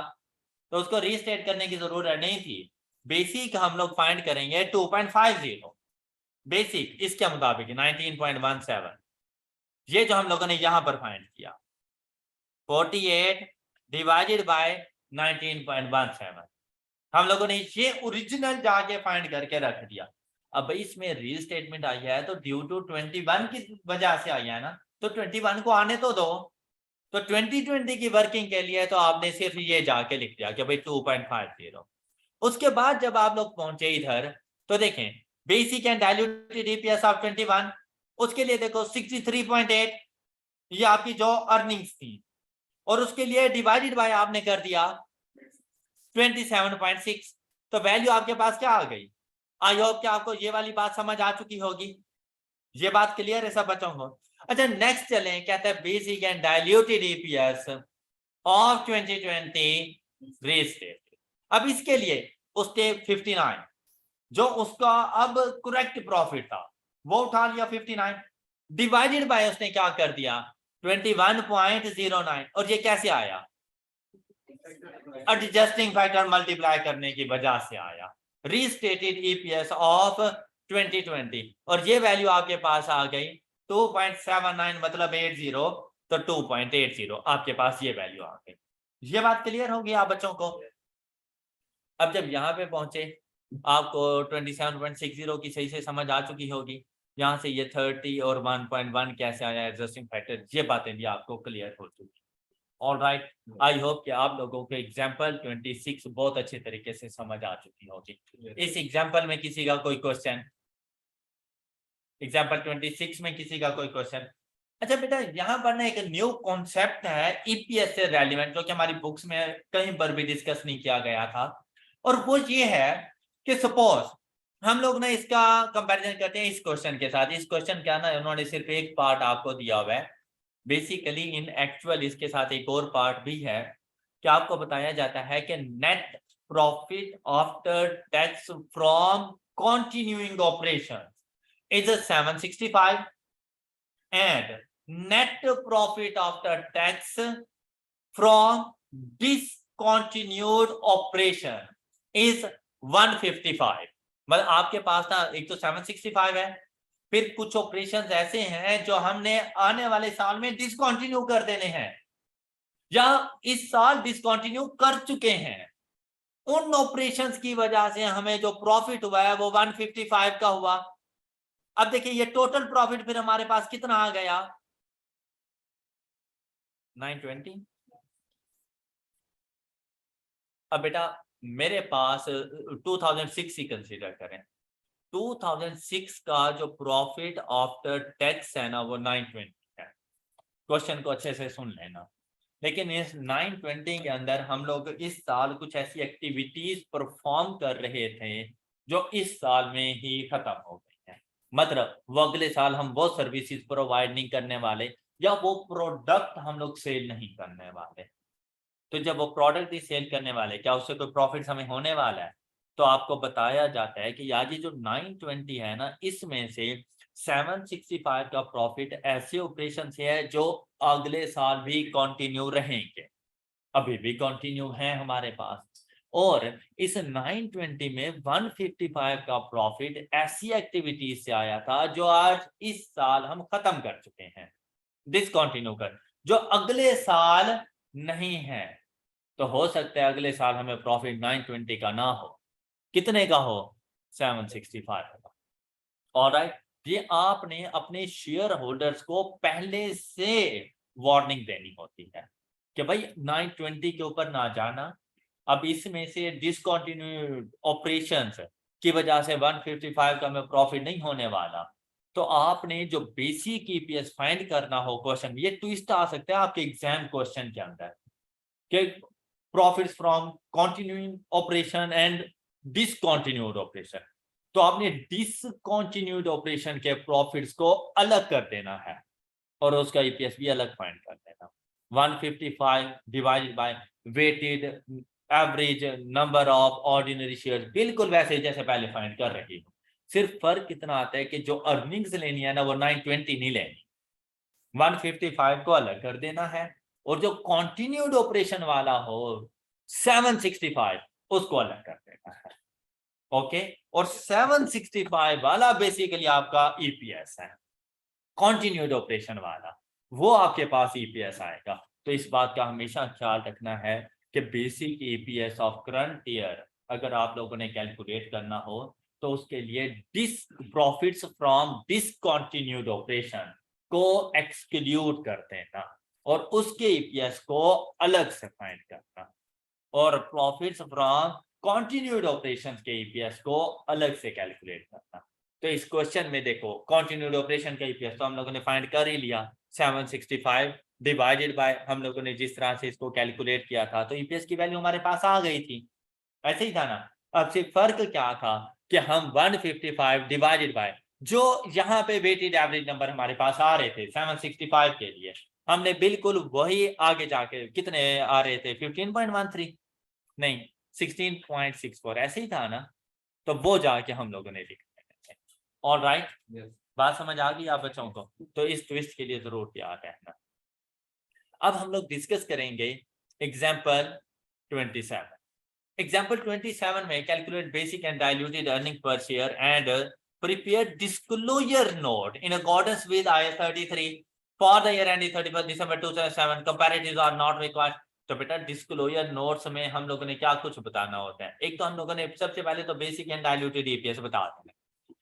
तो उसको रीस्टेट करने की जरूरत नहीं थी। बेसिक हम लोग फाइंड करेंगे 2.50, बेसिक इसके मुताबिक 19.17, ये जो हम लोगों ने यहां पर फाइंड किया 48 डिवाइडेड बाय 19.17, हम लोगों ने ये ओरिजिनल जाके फाइंड करके रख दिया। अब इसमें रीस्टेटमेंट आई है तो ड्यू टू 21 की वजह से आई है ना, तो 21 को आने तो दो। तो 2020 की वर्किंग के लिए तो आपने सिर्फ ये जाके लिख दिया कि भाई 2.50। उसके बाद जब आप लोग पहुंचे इधर तो देखें basic and diluted EPS of 21, उसके लिए देखो 63.8 ये आपकी जो अर्निंग्स थी, और उसके लिए डिवाइडेड बाय आपने कर दिया 27.6, तो वैल्यू आपके पास क्या आ गई। आई होप कि आपको ये वाली बात समझ आ चुकी होगी, ये बात क्लियर है सब बच्चों को। अच्छा नेक्स्ट चलें, कहते हैं basic and diluted EPS of 2020 restated. अब इसके लिए उसने 59 जो उसका अब करेक्ट प्रॉफिट था वो उठा लिया 59, डिवाइडेड बाय उसने क्या कर दिया 21.09, और ये कैसे आया एडजस्टिंग फैक्टर मल्टीप्लाई करने की वजह से आया रीस्टेटेड ईपीएस ऑफ 2020, और ये वैल्यू आपके पास आ गई 2.79 मतलब 80, तो 2.80 आपके पास ये वैल्यू आ गई। ये बात क्लियर होगी आप बच्चों को। अब जब यहाँ पे पहुंचे आपको 27.60 की सही से समझ आ चुकी होगी, यहाँ से ये 30 और 1.1 कैसे आया एडजस्टिंग फैक्टर, ये बातें भी आपको क्लियर हो चुकी। ऑलराइट, आई होप कि आप लोगों को एग्जांपल 26 बहुत अच्छे तरीके से समझ आ चुकी होगी। इस एग्जांपल में किसी का कोई क्वेश्चन, एग्जांपल 26 में किसी का कोई क्वेश्चन। अच्छा बेटा यहाँ पर ना एक न्यू कॉन्सेप्ट है ईपीएस से रेलिवेंट, जो कि हमारी बुक्स में कहीं पर भी डिस्कस नहीं किया गया था, और वो ये है कि सपोज हम लोग ना इसका कंपैरिजन करते हैं इस क्वेश्चन के साथ। इस क्वेश्चन क्या ना उन्होंने सिर्फ एक पार्ट आपको दिया हुआ है, बेसिकली इन एक्चुअल इसके साथ एक और पार्ट भी है कि आपको बताया जाता है कि net profit after tax from continuing operation is 765, and net profit after tax from discontinued operation is 155। मतलब आपके पास ना एक तो 765 है, फिर कुछ ऑपरेशंस ऐसे हैं जो हमने आने वाले साल में डिसकंटिन्यू कर देने हैं या इस साल डिसकंटिन्यू कर चुके हैं। उन ऑपरेशंस की वजह से हमें जो प्रॉफिट हुआ है वो 155 का हुआ। अब देखिए ये टोटल प्रॉफिट फिर हमारे पास कितना आ गया, 920। अब बेटा मेरे पास 2006 ही कंसीडर करें, 2006 का जो प्रॉफिट आफ्टर टैक्स है ना वो 920 है। क्वेश्चन को अच्छे से सुन लेना। लेकिन इस 920 के अंदर हम लोग इस साल कुछ ऐसी एक्टिविटीज परफॉर्म कर रहे थे जो इस साल में ही खत्म हो गई हैं। मतलब वो अगले साल हम वो सर्विसेज प्रोवाइड नहीं करने वाले या वो प्रोडक्ट हम लोग सेल नहीं करने वाले। तो जब वो प्रोडक्ट ही सेल करने वाले, क्या उससे कोई प्रॉफिट हमें होने वाला है? तो आपको बताया जाता है कि यार ये जो 920 है ना, इसमें से 765 का प्रॉफिट ऐसे ऑपरेशन से है जो अगले साल भी कंटिन्यू रहेंगे, अभी भी कंटिन्यू है हमारे पास। और इस 920 में 155 का प्रॉफिट ऐसी एक्टिविटीज से आया था जो आज इस साल हम खत्म कर चुके हैं, डिसकंटिन्यू कर, जो अगले साल नहीं है। तो हो सकता है अगले साल हमें प्रॉफिट 920 का ना हो, कितने का हो, 765 का। ऑलराइट, ये आपने अपने शेयर होल्डर्स को पहले से वार्निंग देनी होती है कि भाई 920 के ऊपर ना जाना। अब इसमें से डिसकंटिन्यूड ऑपरेशंस की वजह से 155 का में प्रॉफिट नहीं होने वाला। तो आपने जो बेसिक ईपीएस फाइंड करना हो, क्वेश्चन ये ट्विस्ट आ सकता है आपके एग्जाम क्वेश्चन के अंदर कि profits from continuing operation and discontinued operation. तो आपने डिसकंटिन्यूड ऑपरेशन के प्रॉफिट्स को अलग कर देना है और उसका ईपीएस भी अलग फाइंड कर देना। 155 divided by weighted average number of ordinary shares, बिल्कुल वैसे जैसे पहले फाइंड कर रही हूँ। सिर्फ फर्क कितना आता है कि जो अर्निंग्स लेनी है ना वो 920 नहीं लेनी, 155 को अलग कर देना है और जो कंटिन्यूड ऑपरेशन वाला हो 765 उसको अलग कर देना है। ओके, और 765 वाला बेसिकली आपका ईपीएस है, कंटिन्यूड ऑपरेशन वाला, वो आपके पास ईपीएस आएगा। तो इस बात का हमेशा ख्याल रखना है कि basic EPS of current year अगर आप लोगों ने कैलकुलेट करना हो तो उसके लिए प्रॉफिट्स फ्रॉम डिसकंटिन्यूड ऑपरेशन को एक्सक्लूड कर देना और उसके ईपीएस को अलग से फाइंड करना और प्रॉफिट्स फ्रॉम कंटिन्यूड ऑपरेशंस के ईपीएस को अलग से कैलकुलेट करना। तो इस क्वेश्चन में देखो कंटिन्यूड ऑपरेशन का ईपीएस तो हम लोगों ने फाइंड कर ही लिया, 765 डिवाइडेड बाय हम लोगों ने जिस तरह से इसको कैलकुलेट किया था तो ईपीएस की वैल्यू हमारे पास आ गई थी, ऐसे ही था ना। अब सिर्फ फर्क क्या था कि हम 155 डिवाइडेड बाय जो यहाँ पे वेटेड एवरेज नंबर हमारे पास आ रहे थे 765 के लिए, हमने बिल्कुल वही आगे जाके कितने आ रहे थे 15.13 नहीं 16.64 ऐसे ही था ना, तो वो जाके हम लोगों ने लिख दिया। ऑलराइट, बात समझ आ गई आप बच्चों को? तो इस ट्विस्ट के लिए जरूर याद रहना। अब हम लोग डिस्कस करेंगे एग्जाम्पल 27। एग्जाम्पल 27 में calculate basic and diluted earning per share and prepare disclosure note in accordance with IAS 33 for the year ending 31 December 2007, comparatives are not required. तो बेटा डिस्क्लोजर नोट्स में हम लोगों ने क्या कुछ बताना होता है? एक तो हम लोगों ने सबसे पहले तो बेसिक एंड डाइल्यूटेड ईपीएस बता दिया,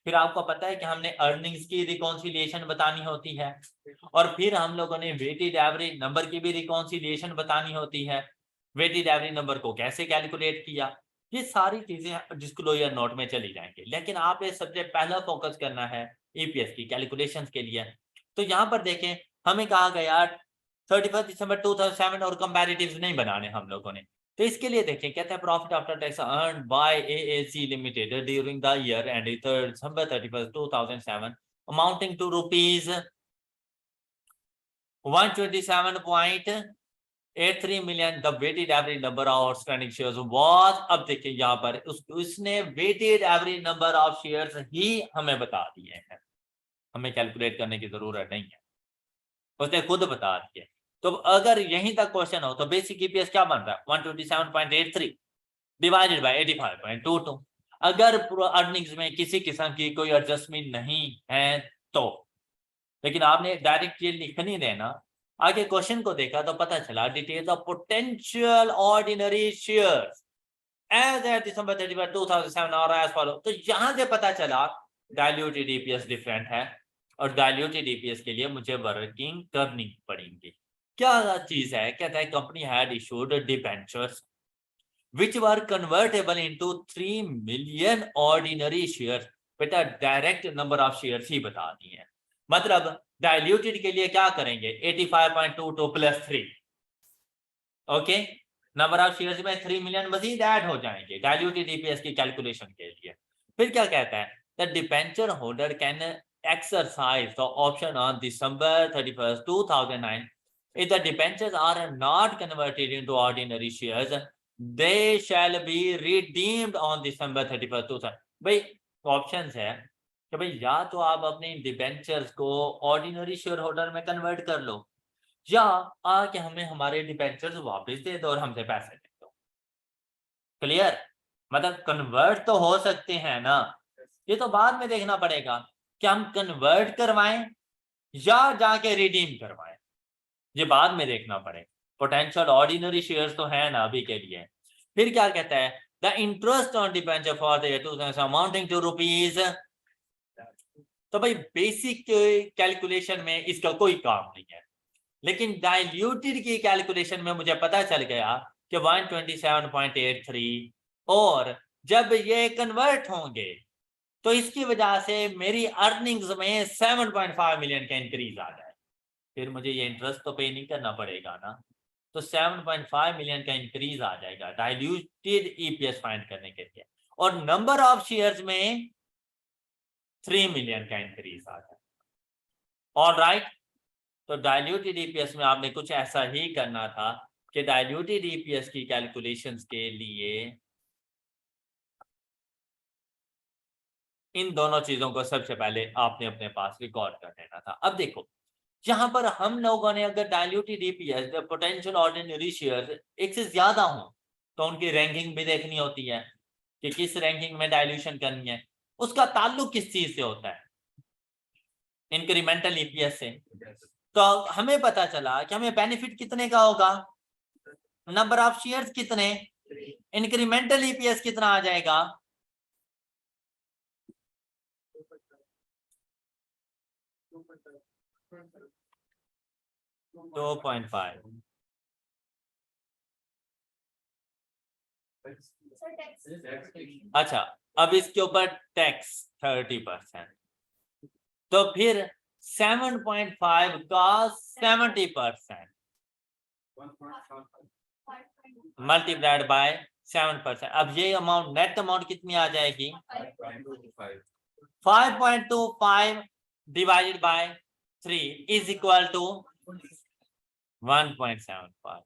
फिर आपको पता है कि हमने अर्निंग्स की रिकॉन्सिलिएशन बतानी होती है और फिर हम लोगों ने वेटेड एवरेज नंबर की भी रिकॉन्सिलिएशन बतानी होती है, वेटेड एवरेज नंबर को कैसे कैलकुलेट किया, ये सारी चीजें डिस्क्लोजर नोट में चली जाएंगी। लेकिन आप ये सब्जेक्ट पहला फोकस करना है ईपीएस की कैलकुलेशंस के लिए। तो यहाँ पर देखें हमें कहा गया 31 दिसंबर 2007 और कंपैरेटिव्स नहीं बनाने हम लोगों ने। तो इसके लिए देखिए कहते हैं profit after tax earned by AAC limited during the year ending December 31, 2007 amounting to rupees 127.83 million. The weighted average number of outstanding shares was, अब देखिए यहाँ पर उसने weighted average number of shares ही हमें बता दिए हैं, हमें कैलकुलेट करने की जरूरत नहीं है। उसने खुद बता दिया। तो अगर यहीं तक क्वेश्चन हो तो बेसिक ईपीएस क्या बन रहा है 127.83 डिवाइडेड बाय 85.22। अगर पूरा अर्निंग्स में किसी किस्म की कोई एडजस्टमेंट नहीं है तो, लेकिन आपने डायरेक्ट ये लिख नहीं देना। आगे क्वेश्चन को देखा तो पता चला details of potential ordinary shares as at December 31, 2007 और एज फॉलो। तो यहां से पता चला डाइल्यूटेड ईपीएस डिफरेंट है और डाइल्यूटेड ईपीएस के लिए मुझे वर्किंग करनी पड़ेगी। क्या चीज है, कहता है company had issued debentures which were convertible into 3 million ordinary shares। बेटा डायरेक्ट नंबर ऑफ शेयर्स ही बता दी है, मतलब डाइल्यूटेड के लिए क्या करेंगे 85.22 plus 3। Okay, number of shares में 3 मिलियन मजीद ऐड हो जाएंगे डाइल्यूटेड ईपीएस की कैलकुलेशन के लिए। फिर क्या कहता है, the debenture holder can exercise the option on December 31, 2009 if the debentures are not converted into ordinary shares they shall be redeemed on December 31, 2000। भाई ऑप्शंस है कि भाई या तो आप अपने डिबेंचर्स को ऑर्डिनरी शेयर होल्डर में कन्वर्ट कर लो या आके हमें हमारे डिबेंचर्स वापस दे दो और हमसे पैसे ले दो। क्लियर, मतलब कन्वर्ट तो हो सकते हैं ना, ये तो बाद में देखना पड़ेगा कि हम कन्वर्ट करवाएं या जाके रिडीम करवाएं, ये बाद में देखना पड़ेगा। पोटेंशियल ऑर्डिनरी शेयर्स तो है ना अभी के लिए। फिर क्या कहता है, the interest on debenture for the year 2000 amounting to rupees. तो भाई बेसिक कैलकुलेशन में इसका कोई काम नहीं है, लेकिन डाइल्यूटेड की कैलकुलेशन में मुझे पता चल गया कि 127.83 और जब ये कन्वर्ट होंगे तो इसकी वजह से मेरी अर्निंग्स में 7.5 मिलियन का इंक्रीज आ जाए। फिर मुझे ये इंटरेस्ट तो पे नहीं करना पड़ेगा ना, तो 7.5 मिलियन का इंक्रीज आ जाएगा डाइल्यूटेड ईपीएस फाइंड करने के लिए, और नंबर ऑफ शेयर्स में 3 मिलियन का इंक्रीज आ जाएगा। ऑलराइट, तो डाइल्यूटेड ईपीएस में आपने कुछ ऐसा ही करना था कि डाइल्यूटेड ईपीएस की कैलकुलेशंस के लिए इन दोनों चीजों को सबसे पहले आपने अपने पास रिकॉर्ड कर लेना था। अब देखो यहां पर हम लोगों ने अगर diluted EPS potential ordinary share एक से ज्यादा हो तो उनकी रैंकिंग भी देखनी होती है कि किस रैंकिंग में डाइल्यूशन करनी है। उसका ताल्लुक किस चीज से होता है, इंक्रीमेंटल ईपीएस से। तो हमें पता चला कि हमें बेनिफिट कितने का होगा, नंबर ऑफ शेयर्स कितने, इंक्रीमेंटल ईपीएस कितना आ जाएगा 2.5। अच्छा, अब इसके ऊपर टैक्स 30%, तो फिर 7.5 का 70% मल्टीप्लाइड बाय 7%। अब ये अमाउंट नेट अमाउंट कितनी आ जाएगी 5.25 divided by 3 is equal to 1.75।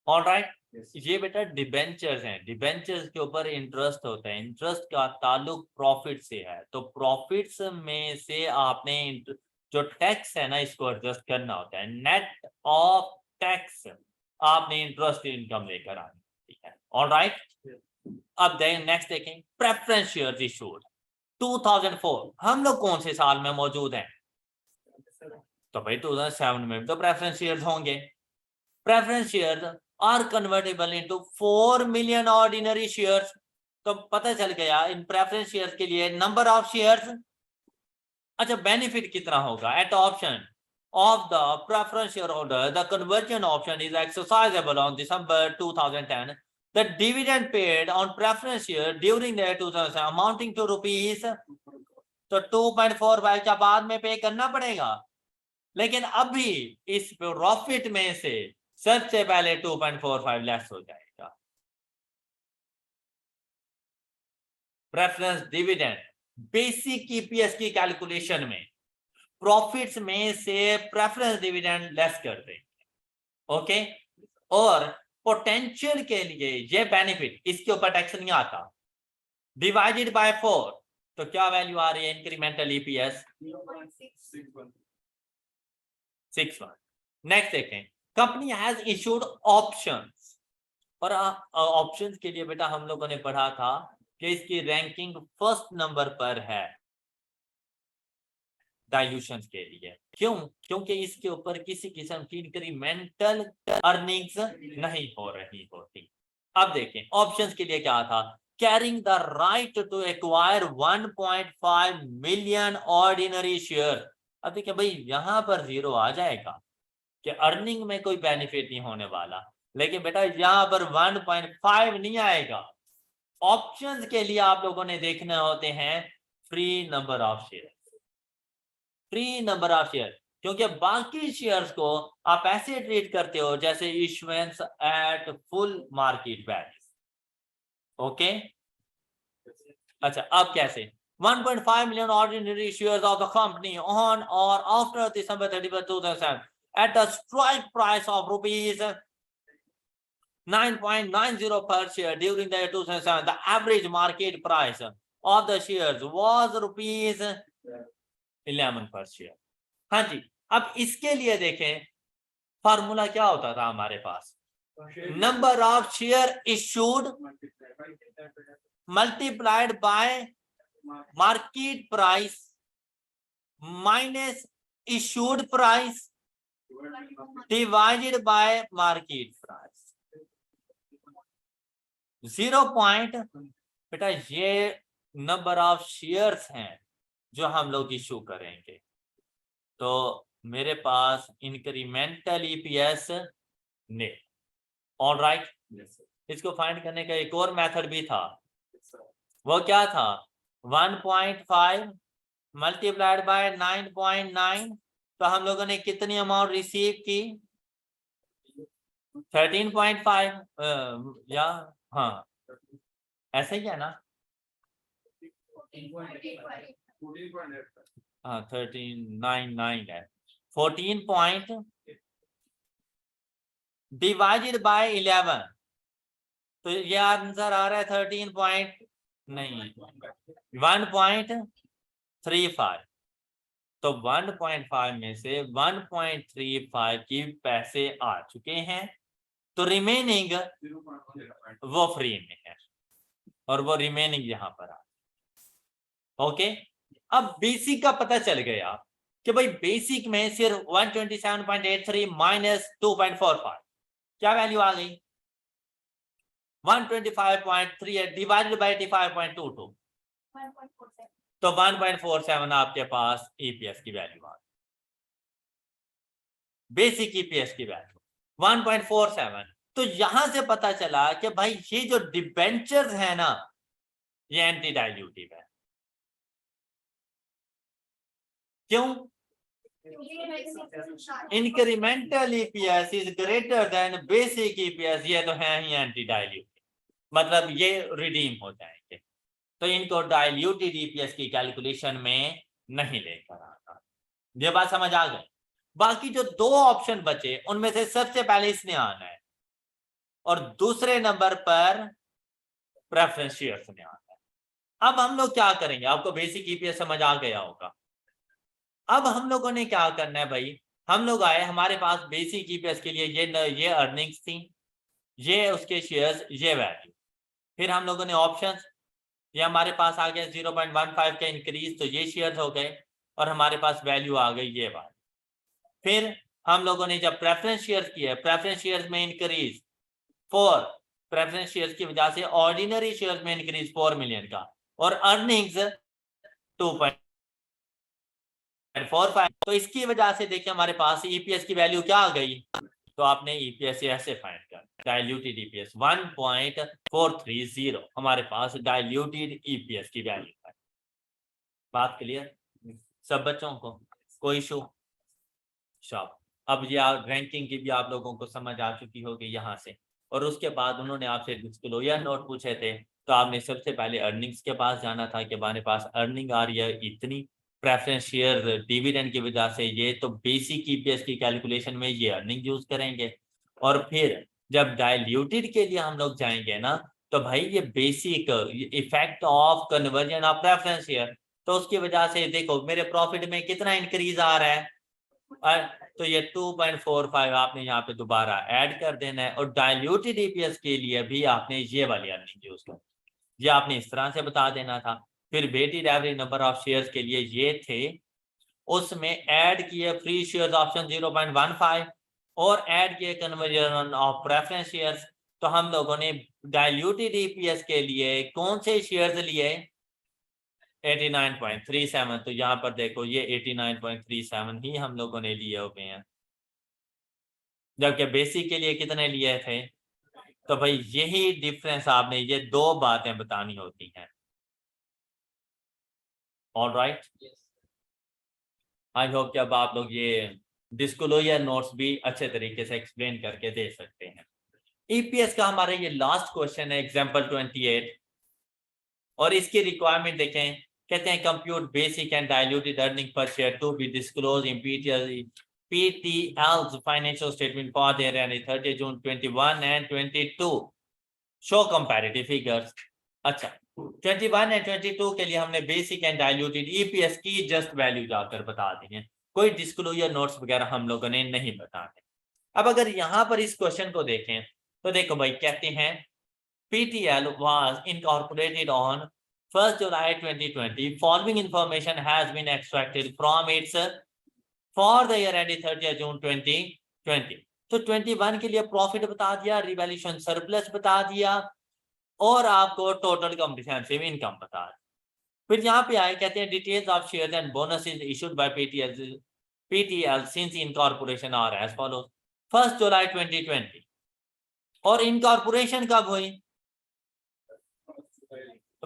Alright, ये बेटा डिबेंचर्स हैं, डिबेंचर्स के ऊपर इंटरेस्ट होता है, इंटरेस्ट का ताल्लुक प्रॉफिट से है, तो प्रॉफिट्स में से आपने जो टैक्स है ना इसको एडजस्ट करना होता है। नेट ऑफ टैक्स आपने इंटरेस्ट इनकम लेकर आनी होती है। ऑलराइट, अब नेक्स्ट देखें प्रेफरेंस शेयर्स इशूड 2004। हम लोग कौन से साल में मौजूद हैं, तो भाई 2007 में तो प्रेफरेंस शेयर्स होंगे। Preference shares are convertible into 4 million ordinary shares. तो पता चल गया इन प्रेफरेंस शेयर्स के लिए नंबर ऑफ शेयर्स। अच्छा, बेनिफिट कितना होगा, at option of the preference shareholder the conversion option is exercisable on December 2010, the dividend paid on preference share during the 2000 amounting to rupees, तो 2.45 क्या बाद में पे करना पड़ेगा, लेकिन अभी इस प्रॉफिट में से सबसे पहले 2.45 लेस हो जाएगा। प्रेफरेंस डिविडेंड बेसिक ईपीएस की कैलकुलेशन में प्रॉफिट्स में से प्रेफरेंस डिविडेंड लेस कर देंगे। ओके, और पोटेंशियल के लिए ये बेनिफिट इसके ऊपर टैक्स नहीं आता, डिवाइडेड बाय 4 तो क्या वैल्यू आ रही है इंक्रीमेंटल ईपीएस? 61। नेक्स्ट देखें, कंपनी हैज इशूड ऑप्शंस, और ऑप्शंस के लिए बेटा हम लोगों ने पढ़ा था कि इसकी रैंकिंग फर्स्ट नंबर पर है डाइल्यूशन के लिए। क्यों? क्योंकि इसके ऊपर किसी किस्म की इंक्रीमेंटल अर्निंग्स नहीं हो रही होती। अब देखें ऑप्शंस के लिए क्या था, carrying the right to acquire 1.5 million ordinary share. अब देखिए भाई यहां पर जीरो आ जाएगा कि अर्निंग में कोई बेनिफिट नहीं होने वाला, लेकिन बेटा यहां पर 1.5 नहीं आएगा। ऑप्शंस के लिए आप लोगों ने देखने होते हैं free number of share, free number of share, क्योंकि बाकी शेयर्स को आप ऐसे ट्रीट करते हो जैसे issuance at full market value. Okay, अच्छा अब कैसे, 1.5 million ordinary shares of the company on or after December 31, 2007 at a strike price of rupees 9.90 per share during the year 2007. The average market price of the shares was rupees 11 per share। हाँ जी, अब इसके लिए देखें formula क्या होता था हमारे पास, number of share issued multiplied by market price minus issued price divided by market price. 0 point बेटा ये नंबर ऑफ शेयर्स हैं जो हम लोग इशू करेंगे। तो मेरे पास इंक्रीमेंटल ईपीएस ने, ऑल राइट। इसको फाइंड करने का एक और मेथड भी था, वो क्या था, 1.5 मल्टीप्लाइड बाय 9.9। तो हम लोगों ने कितनी अमाउंट रिसीव की, 13.5 या हाँ ऐसे ही है ना, हाँ 13.99 है, 14 पॉइंट डिवाइडेड बाय 11, तो ये आंसर आ रहा है 13 पॉइंट नहीं 1.35। तो 1.5 में से 1.35 की पैसे आ चुके हैं, तो रिमेनिंग वो फ्री में है और वो रिमेनिंग यहां पर आ। ओके, अब बेसिक का पता चल गया कि भाई बेसिक में सिर्फ 127.83 माइनस 2.45 क्या वैल्यू आ गई, 125.38 डिवाइडेड बाय 85.22, तो 1.47 आपके पास ईपीएस की वैल्यू आ गई, बेसिक ईपीएस की वैल्यू 1.47। तो यहां से पता चला कि भाई ये जो डिबेंचर्स है ना ये एंटी डाइल्यूटिव है। क्यों? Incremental EPS is greater than basic EPS, ये तो है ही एंटी डाइल्यूटिव, मतलब ये रिडीम हो जाएंगे, तो इनको डाइल्यूटेड ईपीएस की कैलकुलेशन में नहीं लेकर आता। ये बात समझ आ गई। बाकी जो दो ऑप्शन बचे उनमें से सबसे पहले इसने आना है और दूसरे नंबर पर प्रेफरेंस शेयर्स ने आना है। अब हम लोग क्या करेंगे, आपको बेसिक ईपीएस समझ आ गया होगा। अब हम लोगों ने क्या करना है भाई, हम लोग आए, हमारे पास बेसिक ईपीएस के लिए ये अर्निंग्स थी, ये उसके शेयर्स, ये वैल्यू, फिर हम लोगों ने ऑप्शंस, ये हमारे पास आ गया 0.15 का इंक्रीज, तो ये शेयर्स हो गए और हमारे पास वैल्यू आ गई ये बात। फिर हम लोगों ने जब प्रेफरेंस शेयर्स किया, प्रेफरेंस शेयर्स में इंक्रीज 4, प्रेफरेंस शेयर्स की वजह से ऑर्डिनरी शेयर्स में इंक्रीज 4 मिलियन का, और अर्निंग्स 2.45, तो इसकी वजह से देखिए हमारे पास ईपीएस की वैल्यू क्या आ गई, तो आपने ईपीएस ऐसे फाइंड कर, डाइल्यूटेड ईपीएस 1.430 हमारे पास डाइल्यूटेड ईपीएस की वैल्यू है। बात क्लियर सब बच्चों को, कोई इशू? शॉप, अब ये रैंकिंग की भी आप लोगों को समझ आ चुकी होगी यहाँ से। और उसके बाद उन्होंने आपसे डिस्क्लोजर नोट पूछे थे, तो आपने सबसे पहले अर्निंग्स के पास जाना था कि हमारे पास अर्निंग आ रही है इतनी, प्रेफरेंस शेयर डिविडेंड की वजह से ये, तो बेसिक ईपीएस की कैलकुलेशन में ये अर्निंग यूज करेंगे। और फिर जब डाइल्यूटेड के लिए हम लोग जाएंगे ना, तो भाई ये basic effect of conversion of preference share, तो उसकी वजह से देखो मेरे प्रॉफिट में कितना इंक्रीज आ रहा है, तो ये 2.45 आपने यहाँ पे दोबारा ऐड कर देना है। और डाइल्यूटेड ईपीएस के लिए भी आपने ये वाली अर्निंग यूज कर, ये आपने इस तरह से बता देना था। फिर weighted average number of shares के लिए ये थे, उसमें ऐड किए फ्री शेयर्स ऑप्शन 0.15 और ऐड किए कन्वर्जन ऑफ प्रेफरेंस शेयर्स। तो हम लोगों ने डाइल्यूटेड ईपीएस के लिए कौन से शेयर्स लिए, 89.37। तो यहाँ पर देखो ये 89.37 ही हम लोगों ने लिए हुए हैं, जबकि बेसिक के लिए कितने लिए थे। तो भाई यही डिफरेंस आपने ये दो बातें बतानी होती हैं। ऑलराइट, आई होप कि अब आप लोग ये डिस्क्लोजर नोट्स भी अच्छे तरीके से एक्सप्लेन करके दे सकते हैं। ईपीएस का हमारा ये लास्ट क्वेश्चन है एग्जांपल 28, और इसकी रिक्वायरमेंट देखें। कहते हैं compute basic and diluted earning per share to be disclose in PTL's financial statement for the year ended 30 June 21 and 22. Show comparative figures. अच्छा, 21 एंड 22 के लिए हमने बेसिक एंड डाइल्यूटेड ईपीएस की जस्ट वैल्यू जाकर बता दी है, कोई डिस्क्लोजर नोट्स वगैरह हम लोगों ने नहीं बताने। अब अगर यहाँ पर इस क्वेश्चन को देखें तो देखो भाई कहते हैं PTL was incorporated on 1st July 2020. Following information has been extracted from its for the year ended 30 June 2020. तो 21 के लिए प्रॉफिट बता दिया, रिवैल्यूएशन सरप्लस बता दिया और आपको टोटल कॉम्प्रिहेंसिव इनकम बता दी। फिर यहाँ पे आए कहते हैं details of shares and bonuses issued by PTL since incorporation are as follows. 1st July 2020 और इनकॉर्पोरेशन कब हुई,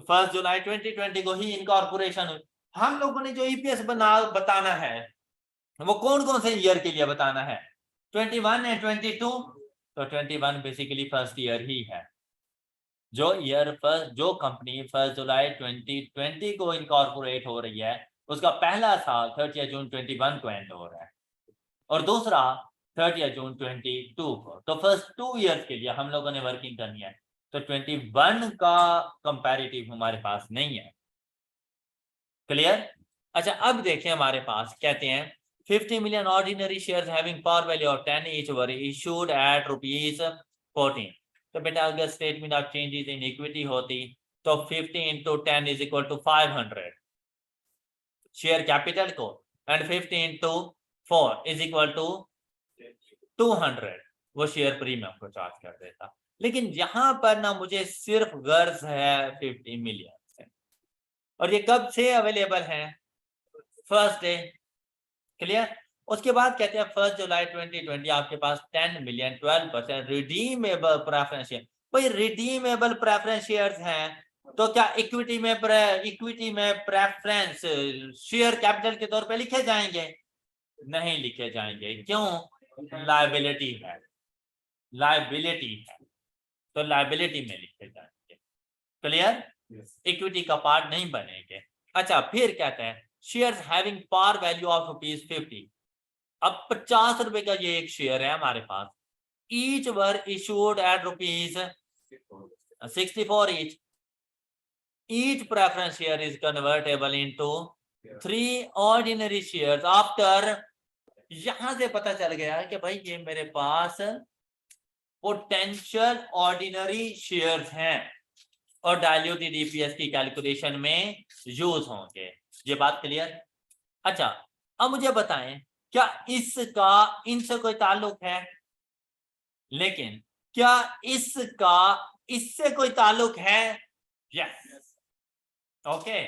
1st जुलाई 2020 को ही इनकॉर्पोरेशन हुई। हम लोगों ने जो ईपीएस बताना है वो कौन कौन से ईयर के लिए बताना है, 21 एंड 22। तो 21 बेसिकली फर्स्ट ईयर ही है, जो ईयर फर्स्ट जो कंपनी 1 जुलाई 2020 को इनकॉर्पोरेट हो रही है उसका पहला साल 30 जून 21 को एंड हो रहा है और दूसरा 30 जून 22 को। तो फर्स्ट 2 इयर्स के लिए हम लोगों ने वर्किंग करनी है। तो 21 का कंपैरेटिव हमारे पास नहीं है। क्लियर। अच्छा अब देखें हमारे पास कहते हैं 50 million ordinary shares having par value of 10 each were issued at ₹14। तो बेटा अगर statement of changes in equity होती तो 50 into 10 is equal to 500 share capital को, and 50 into 4 is equal to 200 वो शेयर प्रीमियम को चार्ज कर देता। लेकिन यहां पर ना मुझे सिर्फ गर्ज है 50 मिलियन से, और ये कब से अवेलेबल है, फर्स्ट डे। क्लियर। उसके बाद कहते हैं 1 जुलाई 2020 आपके पास 10 मिलियन 12% रिडीमेबल प्रेफरेंस शेयर। भाई रिडीमेबल प्रेफरेंस शेयर्स हैं तो क्या इक्विटी में प्रेफरेंस शेयर कैपिटल के तौर पे लिखे जाएंगे, नहीं लिखे जाएंगे। क्यों, लायबिलिटी है, लायबिलिटी है तो लायबिलिटी में लिखे जाएंगे। क्लियर, इक्विटी का पार्ट नहीं बनेंगे। अच्छा फिर कहते हैं shares having par value of ₹50। अब 50 रुपए का ये एक शेयर है हमारे पास, each were issued at ₹64 each. Each preference share is convertible into 3 ordinary shares after। यहां से पता चल गया है कि भाई ये मेरे पास पोटेंशियल ऑर्डिनरी शेयर्स हैं और डाइल्यूटेड ईपीएस की कैलकुलेशन में यूज होंगे। ये बात क्लियर। अच्छा अब मुझे बताएं क्या इसका इनसे कोई ताल्लुक है, लेकिन क्या इसका इससे कोई ताल्लुक है, यस ओके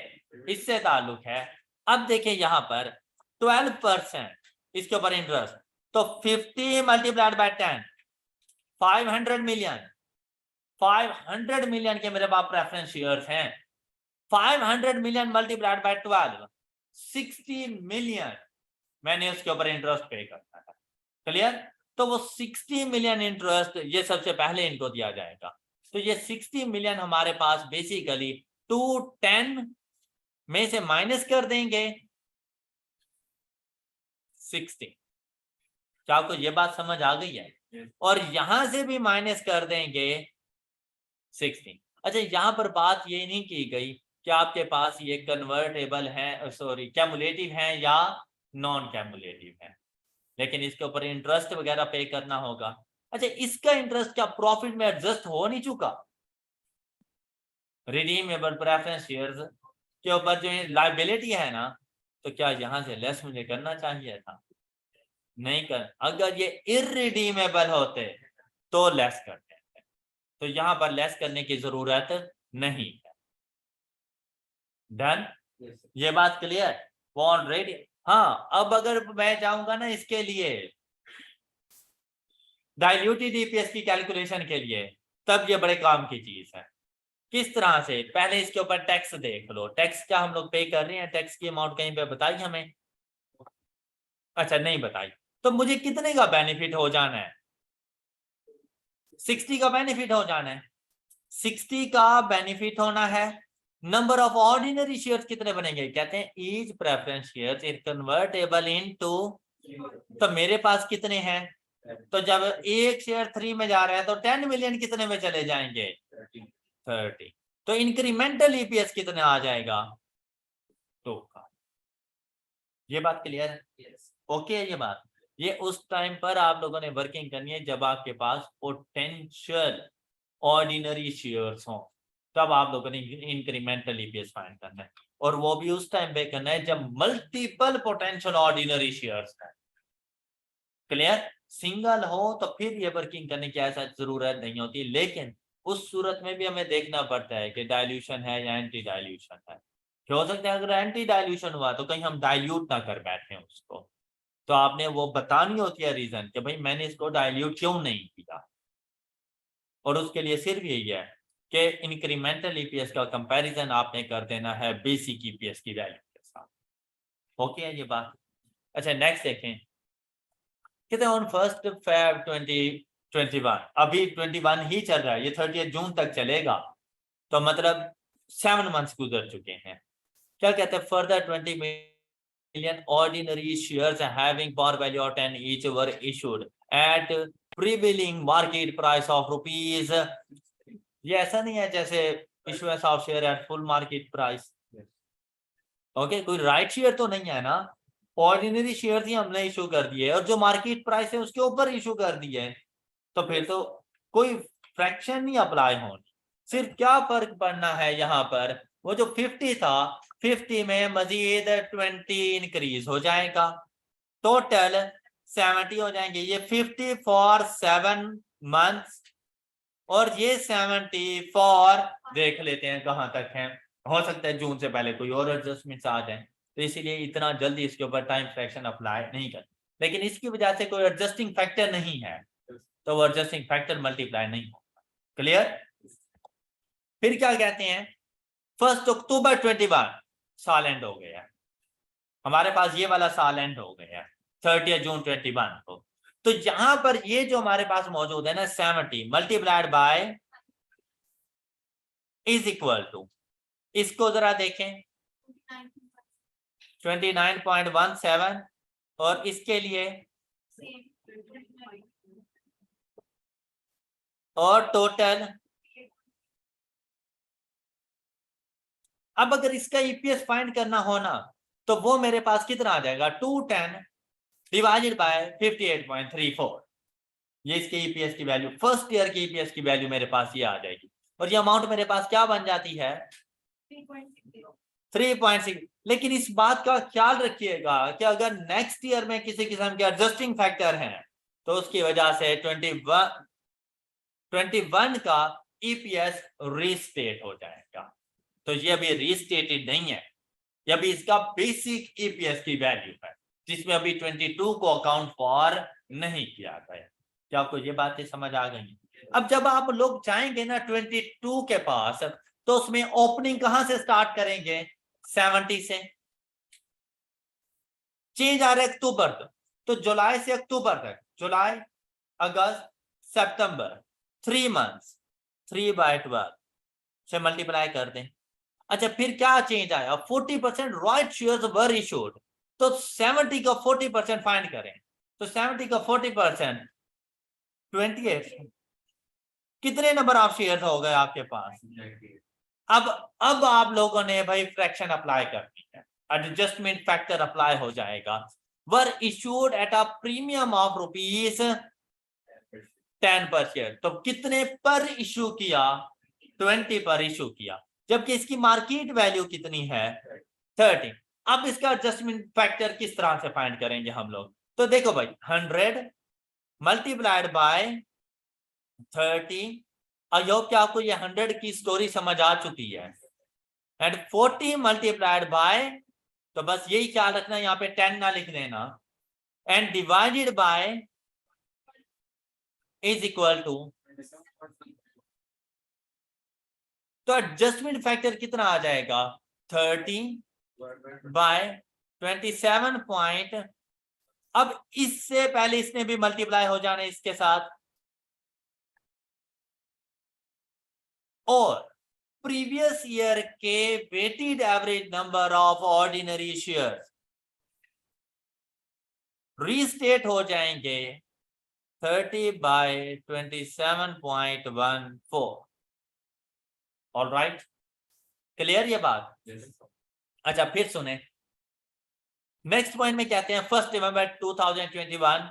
इससे ताल्लुक है। अब देखिए यहां पर 12% इसके ऊपर इंटरेस्ट, तो 50 मल्टीप्लाइड बाय 10 500 मिलियन, 500 मिलियन के मेरे पास प्रेफरेंस शेयर्स हैं। 500 मिलियन मल्टीप्लाइड बाय 12 60 मिलियन मैंने उसके ऊपर इंटरेस्ट पे करना था। क्लियर। तो वो 60 मिलियन इंटरेस्ट ये सबसे पहले इनको दिया जाएगा। तो ये 60 मिलियन हमारे पास बेसिकली 210 में से माइनस कर देंगे 60। क्या आपको ये बात समझ आ गई है? और यहां से भी माइनस कर देंगे 60। अच्छा, यहाँ पर बात ये नहीं की गई कि आपके पास ये कन्वर्टेबल है, सॉरी कैमुलेटिव है या नॉन कैमुलेटिव है, लेकिन इसके ऊपर इंटरेस्ट वगैरह पे करना होगा। अच्छा, इसका इंटरेस्ट क्या प्रॉफिट में एडजस्ट हो नहीं चुका? रिडीमेबल प्रेफरेंस शेयर्स के ऊपर जो लायबिलिटी है ना, तो क्या यहाँ से लेस मुझे करना चाहिए था? नहीं कर, अगर ये इररिडीमेबल होते तो लेस करते हैं, तो यहाँ पर लेस करने की जरूरत नहीं है। डन, ये बात क्लियर? बॉन्ड रेट, हाँ। अब अगर मैं जाऊंगा ना इसके लिए डाइल्यूटेड ईपीएस की कैलकुलेशन के लिए, तब ये बड़े काम की चीज है। किस तरह से? पहले इसके ऊपर टैक्स देख लो, टैक्स क्या हम लोग पे कर रहे हैं, टैक्स की अमाउंट कहीं पे बताई हमें? अच्छा, नहीं बताई। तो मुझे कितने का बेनिफिट हो जाना है? 60 का बेनिफिट हो जाना है। 60 का बेनिफिट होना है। नंबर ऑफ ऑर्डिनरी शेयर्स कितने बनेंगे? कहते हैं each preference shares is convertible into, तो मेरे पास कितने हैं? तो जब एक शेयर 3 में जा रहा है तो 10 मिलियन कितने में चले जाएंगे? 30। तो इंक्रीमेंटल ईपीएस कितने आ जाएगा? 2 का। ये बात क्लियर है? ओके है ये बात। ये उस टाइम पर आप लोगों ने वर्किंग करनी है जब आपके पास पोटेंशियल ऑर्डिनरी शेयर्स हो, तब आप लोगों ने इंक्रीमेंटल ईपीएस फाइंड करना है, और वो भी उस टाइम पे करना है जब मल्टीपल पोटेंशियल ऑर्डिनरी शेयर्स है। क्लियर? सिंगल हो तो फिर ये वर्किंग करने की ऐसा जरूरत नहीं होती, लेकिन उस सूरत में भी हमें देखना पड़ता है कि डाइल्यूशन है या एंटी डाइल्यूशन है। क्या हो सकता है अगर एंटी डाइल्यूशन हुआ तो कहीं हम डाइल्यूट ना कर बैठे उसको, तो आपने वो बतानी होती है रीजन कि भाई मैंने इसको डाइल्यूट क्यों नहीं किया, और उसके लिए सिर्फ यही है कि इंक्रीमेंटल ईपीएस का कंपैरिजन आपने कर देना है बेसिक ईपीएस की वैल्यू के साथ। ओके है ये बात? अच्छा, नेक्स्ट देखें। कहते हैं ऑन 1 Feb 2021, अभी 21 ही चल रहा है, ये 30 जून तक चलेगा, तो मतलब 7 मंथ्स गुजर चुके हैं। क्या कहते हैं? Further 20 million ordinary shares having par value of 10 each were issued at prevailing market price of rupees, ये ऐसा नहीं है जैसे issuance of share at full market price। Okay, कोई राइट शेयर तो नहीं है ना, ऑर्डिनरी शेयर ही हमने इशू कर दिए और जो मार्केट प्राइस है उसके ऊपर इशू कर दिए, तो फिर तो कोई फ्रैक्शन नहीं अप्लाई होनी। सिर्फ क्या फर्क पड़ना है यहाँ पर, वो जो 50 था, 50 में मजीद 20 इंक्रीज हो जाएगा, टोटल 70 हो जाएंगे। ये 50 फॉर 7 मंथ्स और ये 70 फॉर, देख लेते हैं कहाँ तक है, हो सकता है जून से पहले कोई और एडजस्टमेंट्स आ जाए, तो इसीलिए इतना जल्दी इसके ऊपर टाइम फ्रैक्शन अप्लाई नहीं कर, लेकिन इसकी वजह से कोई एडजस्टिंग फैक्टर नहीं है, तो वो एडजस्टिंग फैक्टर मल्टीप्लाई नहीं होगा। क्लियर? फिर क्या कहते हैं? 1 अक्टूबर 21 साल एंड हो गया, हमारे पास ये वाला साल एंड हो गया 30 जून 21 को। तो यहां पर ये जो हमारे पास मौजूद है ना 70 multiplied by is equal to, इसको जरा देखें 29.17, और इसके लिए और टोटल। अब अगर इसका ईपीएस फाइंड करना हो ना, तो वो मेरे पास कितना आ जाएगा? 210 डिवाइडेड बाय 58.34, ये इसके ईपीएस की वैल्यू, फर्स्ट ईयर की ईपीएस की वैल्यू मेरे पास ये आ जाएगी, और ये अमाउंट मेरे पास क्या बन जाती है? 3.6। लेकिन इस बात का ख्याल रखिएगा कि अगर नेक्स्ट ईयर में किसी किस्म के एडजस्टिंग फैक्टर हैं, तो उसकी वजह से 21 का ईपीएस रीस्टेट हो जाएगा। तो ये अभी रीस्टेटेड नहीं है, ये अभी इसका बेसिक ईपीएस की वैल्यू है, जिसमें अभी 22 को अकाउंट फॉर नहीं किया गया। क्या आपको ये बातें समझ आ गई? अब जब आप लोग जाएंगे ना 22 के पास, तो उसमें ओपनिंग कहां से स्टार्ट करेंगे? 70 से। चेंज आ रहा है अक्टूबर तक, तो जुलाई से अक्टूबर तक, जुलाई अगस्त सितंबर, 3 मंथ्स, 3/12 से मल्टीप्लाई कर दें। अच्छा, फिर क्या चेंज आया? 40% राइट शेयर्स वर इशूड, तो 70 का 40% फाइंड करें, तो 70 का 40% 28, कितने नंबर ऑफ शेयर हो गए आपके पास? अब आप लोगों ने भाई फ्रैक्शन अप्लाई करनी है, एडजस्टमेंट फैक्टर अप्लाई हो जाएगा। वर issued at a premium of ₹10 पर शेयर, तो कितने पर इशू किया? 20 पर इशू किया, जबकि इसकी मार्केट वैल्यू कितनी है? 30। अब इसका एडजस्टमेंट फैक्टर किस तरह से फाइंड करेंगे हम लोग? तो देखो भाई, 100 मल्टीप्लाइड बाय 30। आई होप कि आपको ये 100 की स्टोरी समझ आ चुकी है। एंड 40 मल्टीप्लाइड बाय, तो बस यही ख्याल रखना यहाँ पे 10 ना लिख देना, and divided by is equal to, तो एडजस्टमेंट फैक्टर कितना आ जाएगा? 30 बाय 27 पॉइंट। अब इससे पहले इसने भी मल्टीप्लाई हो जाना इसके साथ, और प्रीवियस ईयर के weighted average number of ordinary share restate हो जाएंगे 30 बाय 27.14। ऑल राइट, क्लियर ये बात? अच्छा फिर सुने, नेक्स्ट पॉइंट में कहते हैं 1 November 2021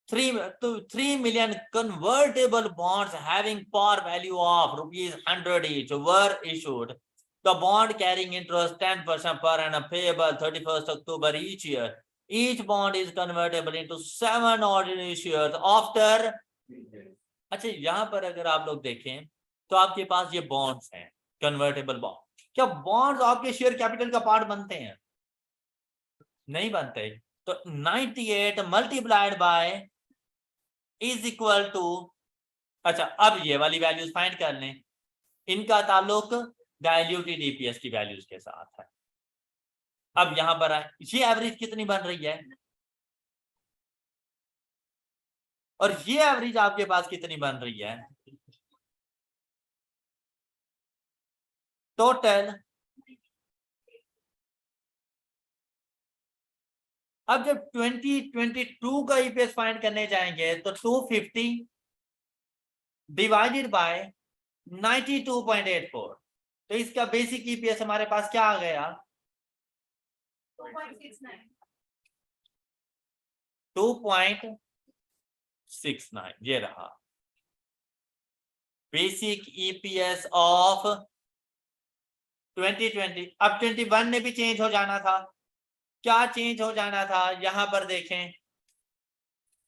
3 million convertible bonds having par value of ₹100 each were issued. The bond carrying interest 10% per annum payable 31st October each year. Each bond is convertible into 7 ordinary shares after। अच्छा यहाँ पर अगर आप लोग देखें तो आपके पास ये बॉन्ड्स हैं, कन्वर्टेबल बॉन्ड। क्या बॉन्ड्स आपके शेयर कैपिटल का पार्ट बनते हैं? नहीं बनते। तो 98 multiplied by is equal to, अच्छा अब ये वाली वैल्यूज फाइंड कर लें, इनका ताल्लुक डाइल्यूटेड ईपीएस की वैल्यूज के साथ है। अब यहां पर ये एवरेज कितनी बन रही है, और ये एवरेज आपके पास कितनी बन रही है? टोटल। अब जब 2022 का ईपीएस फाइंड करने जाएंगे तो 250 डिवाइडेड बाय 92.84, तो इसका बेसिक ईपीएस हमारे पास क्या आ गया? 2.69 ये रहा बेसिक ईपीएस ऑफ 2020। अब 21 में भी चेंज हो जाना था। क्या चेंज हो जाना था? यहां पर देखें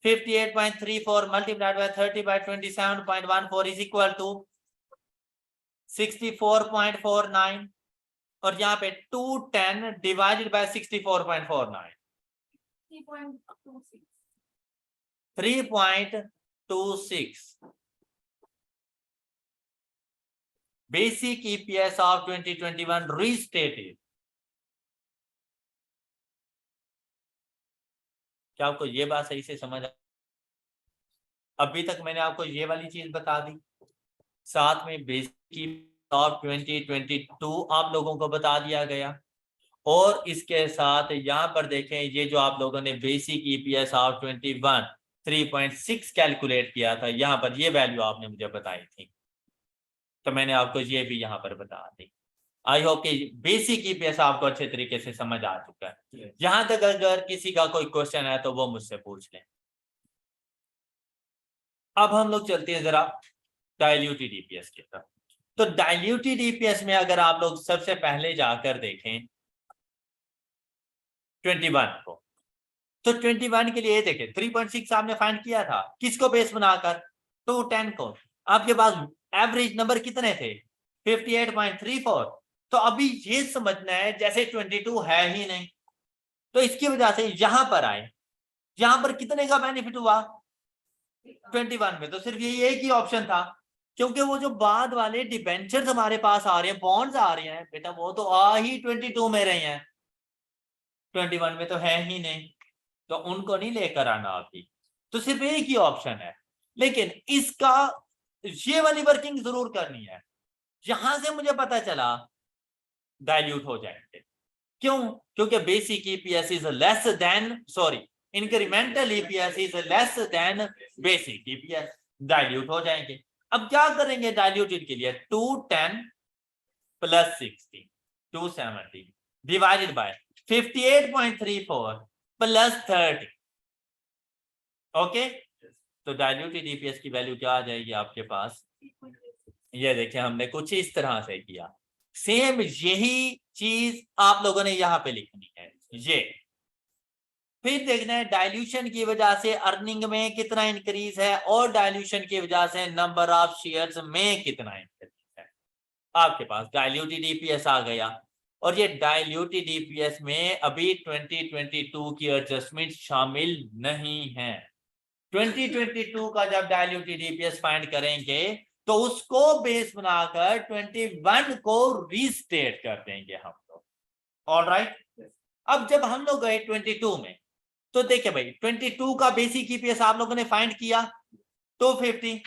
58.34 multiplied by 30 by 27.14 is equal to 64.49, और यहाँ पे 210 divided by 64.49 3.26 basic EPS of 2021 restated. क्या आपको ये बात सही से समझ? अभी तक मैंने आपको ये वाली चीज बता दी, साथ में बेसिक ऑफ 2022 आप लोगों को बता दिया गया, और इसके साथ यहाँ पर देखें ये जो आप लोगों ने बेसिक ईपीएस ऑफ 21 3.6 कैलकुलेट किया था, यहाँ पर ये वैल्यू आपने मुझे बताई थी, तो मैंने आपको ये भी यहाँ पर बता दी। आई होप कि बेसिक ईपीएस आपको अच्छे तरीके से समझ आ चुका है। यहां तक अगर किसी का कोई क्वेश्चन है तो वो मुझसे पूछ लें। अब हम लोग चलते हैं जरा डाइल्यूटेड ईपीएस की तरफ। तो डाइल्यूटेड ईपीएस में अगर आप लोग सबसे पहले जाकर देखें 21 को, तो 21 के लिए देखें 3.6 आपने फाइंड किया था, किसको बेस बनाकर? 210 को। आपके पास एवरेज नंबर कितने थे? 58.34। तो अभी ये समझना है जैसे 22 है ही नहीं, तो इसकी वजह से यहां पर आए, यहां पर कितने का बेनिफिट हुआ? 21 में। तो सिर्फ यही एक ही ऑप्शन था, क्योंकि वो जो बाद वाले डिबेंचर्स हमारे पास आ रहे हैं, बॉन्ड्स आ रहे हैं बेटा, वो तो आ ही 22 में रहे हैं, 21 में तो है ही नहीं, तो उनको नहीं लेकर आना अभी। तो सिर्फ एक ही ऑप्शन है, लेकिन इसका ये वाली वर्किंग जरूर करनी है। यहां से मुझे पता चला डाइल्यूट हो जाएंगे, क्यों? क्योंकि basic EPS is less than, sorry, incremental EPS is less than basic EPS, dilute हो जाएंगे। अब क्या करेंगे डाइल्यूटेड के लिए, 210 plus 60 270 divided by 58.34 plus 30। Okay, तो डाइल्यूटेड ईपीएस की वैल्यू क्या आ जाएगी आपके पास, ये देखिए हमने कुछ इस तरह से किया। सेम यही चीज आप लोगों ने यहां पे लिखनी है। ये फिर देखना है डाइल्यूशन की वजह से अर्निंग में कितना इंक्रीज है और डाइल्यूशन की वजह से नंबर ऑफ शेयर्स में कितना इंक्रीज है। आपके पास डाइल्यूटेड ईपीएस आ गया और ये डाइल्यूटेड ईपीएस में अभी 2022 की एडजस्टमेंट शामिल नहीं है। 2022 का जब डाइल्यूटेड ईपीएस फाइंड करेंगे तो उसको बेस बनाकर 21 को रीस्टेट कर देंगे हम लोग। ऑलराइट, अब जब हम लोग गए 22 में तो देखिए भाई 22 का बेसिक ईपीएस आप लोगों ने फाइंड किया 250,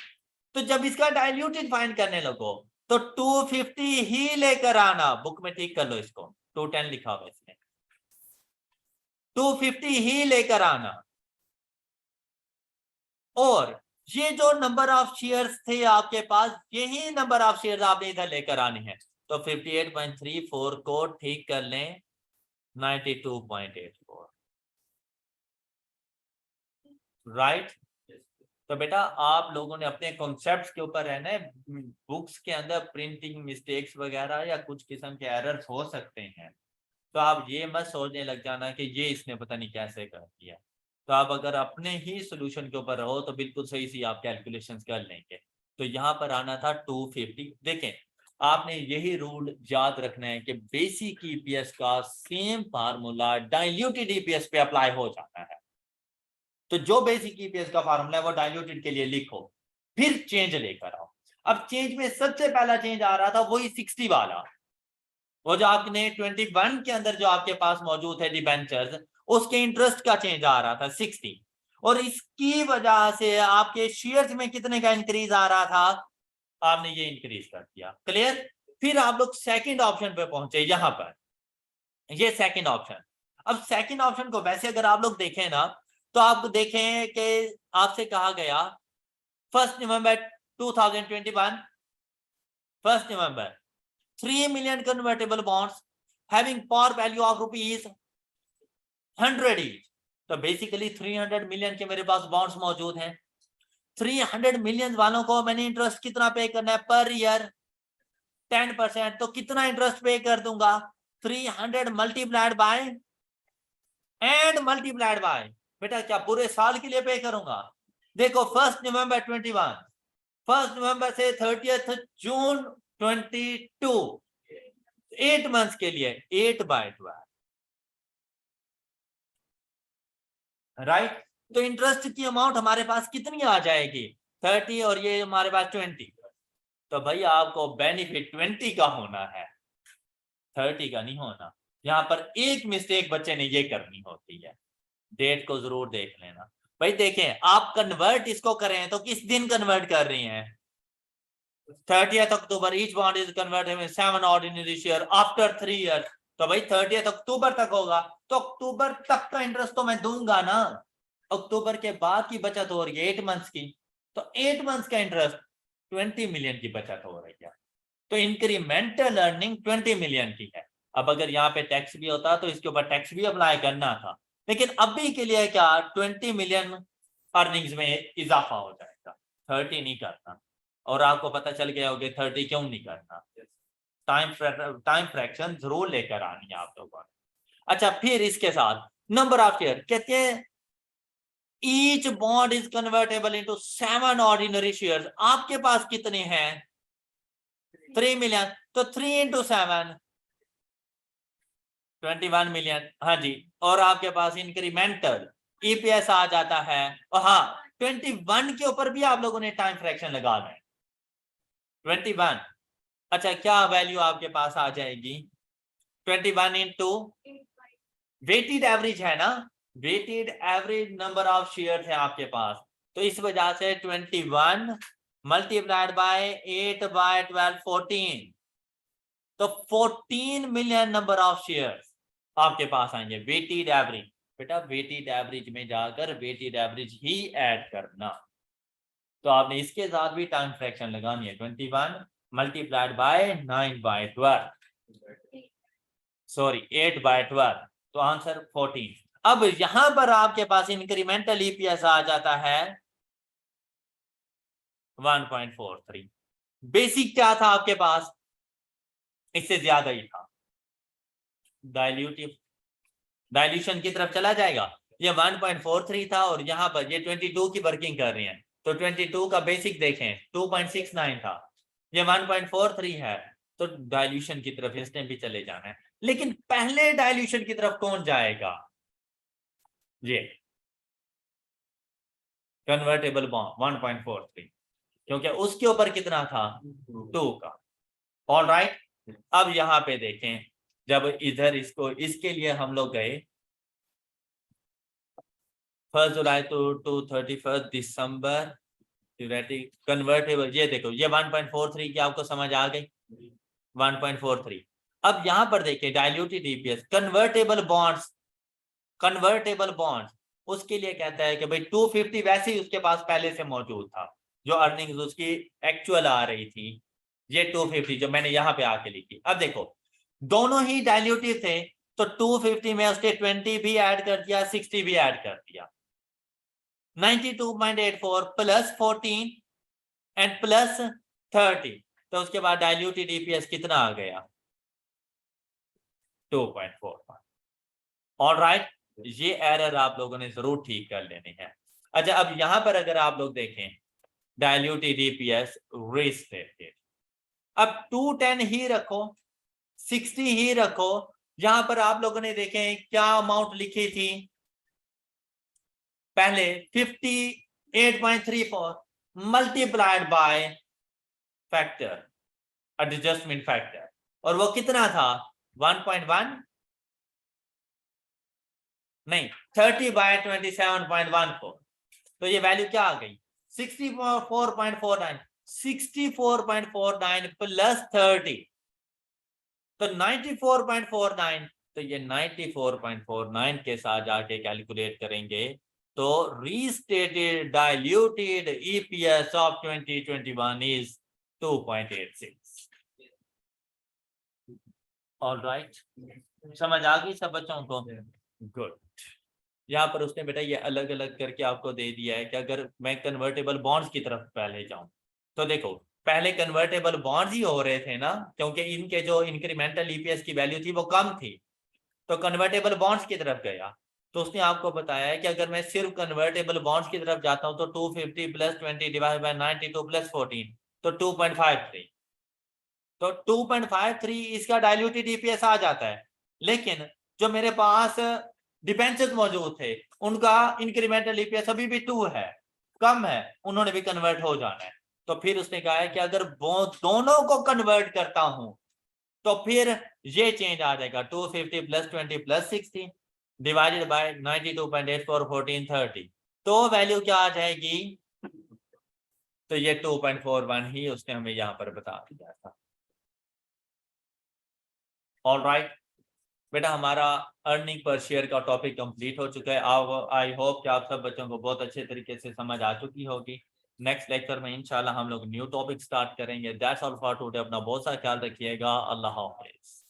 तो जब इसका डाइल्यूटेड फाइंड करने लगो तो 250 ही लेकर आना। बुक में ठीक कर लो इसको, 210 लिखा हुआ इसमें, 250 ही लेकर आना। और ये जो नंबर ऑफ शेयर्स थे आपके पास, यही नंबर ऑफ शेयर्स आपने इधर लेकर आने हैं। तो 58.34 को ठीक कर लें 92.84, राइट। तो बेटा आप लोगों ने अपने कॉन्सेप्ट्स के ऊपर रहना है। बुक्स के अंदर प्रिंटिंग मिस्टेक्स वगैरह या कुछ किस्म के एरर्स हो सकते हैं, तो आप ये मत सोचने लग जाना कि ये इसने पता नहीं कैसे कर दिया। तो आप अगर अपने ही सोल्यूशन के ऊपर रहो तो बिल्कुल सही सी आप कैलकुलेशंस कर लेंगे। तो यहाँ पर आना था 250। देखें आपने यही रूल याद रखना है कि बेसिक ईपीएस का सेम फार्मूला डाइल्यूटेड ईपीएस पे अप्लाई हो जाता है। तो जो बेसिक ईपीएस का फार्मूला है वो डाइल्यूटेड के लिए लिखो, फिर चेंज लेकर आओ। अब चेंज में सबसे पहला चेंज आ रहा था वही 60 वाला, वो जो आपने 21 के अंदर जो आपके पास मौजूद है डिबेंचर्स, उसके इंटरेस्ट का चेंज आ रहा था 60, और इसकी वजह से आपके शेयर्स में कितने का इंक्रीज आ रहा था, आपने ये इंक्रीज कर दिया। क्लियर। फिर आप लोग सेकंड ऑप्शन पे पहुंचे, यहां पर ये सेकंड ऑप्शन। अब सेकंड ऑप्शन को वैसे अगर आप लोग देखें ना तो आप देखें कि आपसे कहा गया 1 नवंबर 2021, 1 नवंबर 3 million convertible bonds having par value of rupees 100 each। तो बेसिकली 300 मिलियन के मेरे पास बॉन्ड्स मौजूद हैं। 300 मिलियन वालों को मैंने इंटरेस्ट कितना पे करना है पर ईयर, 10%। तो कितना इंटरेस्ट पे कर दूंगा, 300 multiplied by and multiplied by, बेटा क्या पूरे साल के लिए पे करूंगा। देखो 1 नवंबर 21, 1 नवंबर से 30 जून 22, 8 मंथ्स के लिए 8/12, राइट। तो इंटरेस्ट की अमाउंट हमारे पास कितनी आ जाएगी 30 और ये हमारे पास 20। तो भाई आपको बेनिफिट 20 का होना है, 30 का नहीं होना। यहाँ पर एक मिस्टेक बच्चे ने ये करनी होती है, डेट को जरूर देख लेना। भाई देखें आप कन्वर्ट इसको करें तो किस दिन कन्वर्ट कर रही हैं, 30th October. Each bond is converted in 7 ordinary share after 3 years. तो भाई 30th अक्टूबर तक होगा, तो अक्टूबर तक का इंटरेस्ट तो मैं दूंगा ना। अक्टूबर के बाद की बचत हो रही है 8 मंथ्स की, तो 8 मंथ्स का इंटरेस्ट 20 मिलियन की बचत हो रही है। तो इंक्रीमेंटल अर्निंग 20 मिलियन की है। अब अगर यहाँ पे टैक्स भी होता तो इसके ऊपर टैक्स भी अप्लाई करना था, लेकिन अभी के लिए क्या 20 मिलियन अर्निंग्स में इजाफा हो जाएगा, 30 नहीं करना। और आपको पता चल गया होगा 30 क्यों नहीं करना। टाइम फ्रैक्शन जरूर लेकर आनी है आप लोगों ने। अच्छा फिर इसके साथ नंबर ऑफ शेयर कहते हैं each bond is convertible into 7 ordinary shares. आपके पास कितने हैं 3 मिलियन, तो 3 इंटू 7 21 मिलियन। हाँ जी, और आपके पास इंक्रीमेंटल ईपीएस आ जाता है, और हाँ 21 के ऊपर भी आप लोगों ने टाइम फ्रैक्शन लगाना है 21। अच्छा क्या वैल्यू आपके पास आ जाएगी 21 इंटू वेटेड एवरेज है ना, weighted average number of share है आपके पास। तो इस वजह से 21 मल्टीप्लाइड बाय 8/12 14, तो 14 मिलियन नंबर ऑफ शेयर्स आपके पास आएंगे वेटेड एवरेज। बेटा वेटेड एवरेज में जाकर वेटेड एवरेज ही ऐड करना। तो आपने इसके साथ भी टाइम फ्रैक्शन लगानी है 21 मल्टीप्लाइड बाय 9/12 सॉरी 8/12 तो आंसर 14। अब यहां पर आपके पास इंक्रीमेंटल ईपीएस आ जाता है 1.43। बेसिक क्या था आपके पास, इससे ज्यादा ही था, डाइल्यूशन की तरफ चला जाएगा। ये 1.43 था और यहां पर ये 22 की वर्किंग कर रही है, तो 22 का बेसिक देखें 2.69 था, ये 1.43 है, तो डाइल्यूशन की तरफ इसने भी चले जाना है। लेकिन पहले डाइल्यूशन की तरफ कौन जाएगा, ये कन्वर्टेबल बॉन्ड 1.43, क्योंकि उसके ऊपर कितना था 2 का। ऑल राइट, अब यहां पे देखें, जब इधर इसको इसके लिए हम लोग गए 1 जुलाई to 31 दिसंबर कन्वर्टेबल, ये देखो ये 1.43 की आपको समझ आ गई 1.43। अब यहां पर देखिए डाइल्यूटेड ईपीएस कन्वर्टेबल बॉन्ड्स उसके लिए कहता है कि भाई 250 वैसे ही उसके पास पहले से मौजूद था, जो अर्निंग्स उसकी एक्चुअल आ रही थी, ये 250 जो मैंने यहां पे आके लिखी। अब देखो दोनों ही डाइल्यूटिव थे, तो 250 में उसके 20 भी ऐड कर दिया, 60 भी ऐड कर दिया, 92.84 प्लस 14 एंड प्लस 30, तो उसके बाद डाइल्यूटेड ईपीएस कितना आ गया 2.41। ऑल राइट, ये एरर आप लोगों ने जरूर ठीक कर लेनी है। अच्छा, अब यहां पर अगर आप लोग देखें डाइल्यूटेड ईपीएस रिस्टेटेड, अब 210 ही रखो, 60 ही रखो, यहां पर आप लोगों ने देखें क्या अमाउंट लिखी थी पहले 58.34 multiplied by factor adjustment factor, और वो कितना था 1.1 नहीं 30/27.14, तो ये वैल्यू क्या आ गई 64.49, 64.49 प्लस 30, तो 94.49, तो ये 94.49 के साथ जाके कैलकुलेट करेंगे तो restated diluted EPS of 2021 is 2.86। All right, समझ आ गई सब बच्चों को? गुड। यहाँ पर उसने बेटा ये अलग अलग करके आपको दे दिया है कि अगर मैं कन्वर्टेबल बॉन्ड्स की तरफ पहले जाऊं, तो देखो पहले कन्वर्टेबल बॉन्ड्स ही हो रहे थे ना, क्योंकि इनके जो इंक्रीमेंटल ईपीएस की वैल्यू थी वो कम थी, तो कन्वर्टेबल बॉन्ड्स की तरफ गया। तो उसने आपको बताया है कि अगर मैं सिर्फ कन्वर्टेबल बॉन्ड्स की तरफ जाता हूं तो 250 प्लस 20 डिवाइड बाय 92 प्लस 14, तो 2.53, तो 2.53 इसका डाइल्यूटेड ईपीएस आ जाता है। लेकिन जो मेरे पास डिबेंचर्स मौजूद थे उनका इंक्रीमेंटल ईपीएस अभी भी 2 है, कम है, उन्होंने भी कन्वर्ट हो जाना है। तो फिर उसने कहा है कि अगर दोनों को कन्वर्ट करता हूं तो फिर ये चेंज आ जाएगा 250 प्लस 20 प्लस 60 डिवाइडेड बाय 92.84 14 30, तो वैल्यू क्या आ जाएगी, तो ये 2.41 ही उसने हमें यहां पर बता दिया था। ऑल राइट बेटा, हमारा अर्निंग पर शेयर का टॉपिक कंप्लीट हो चुका है। आई होप कि आप सब बच्चों को बहुत अच्छे तरीके से समझ आ चुकी होगी। नेक्स्ट लेक्चर में इंशाल्लाह हम लोग न्यू टॉपिक स्टार्ट करेंगे। That's all for today. अपना बहुत सा ख्याल रखिएगा। अल्लाह हाफिज।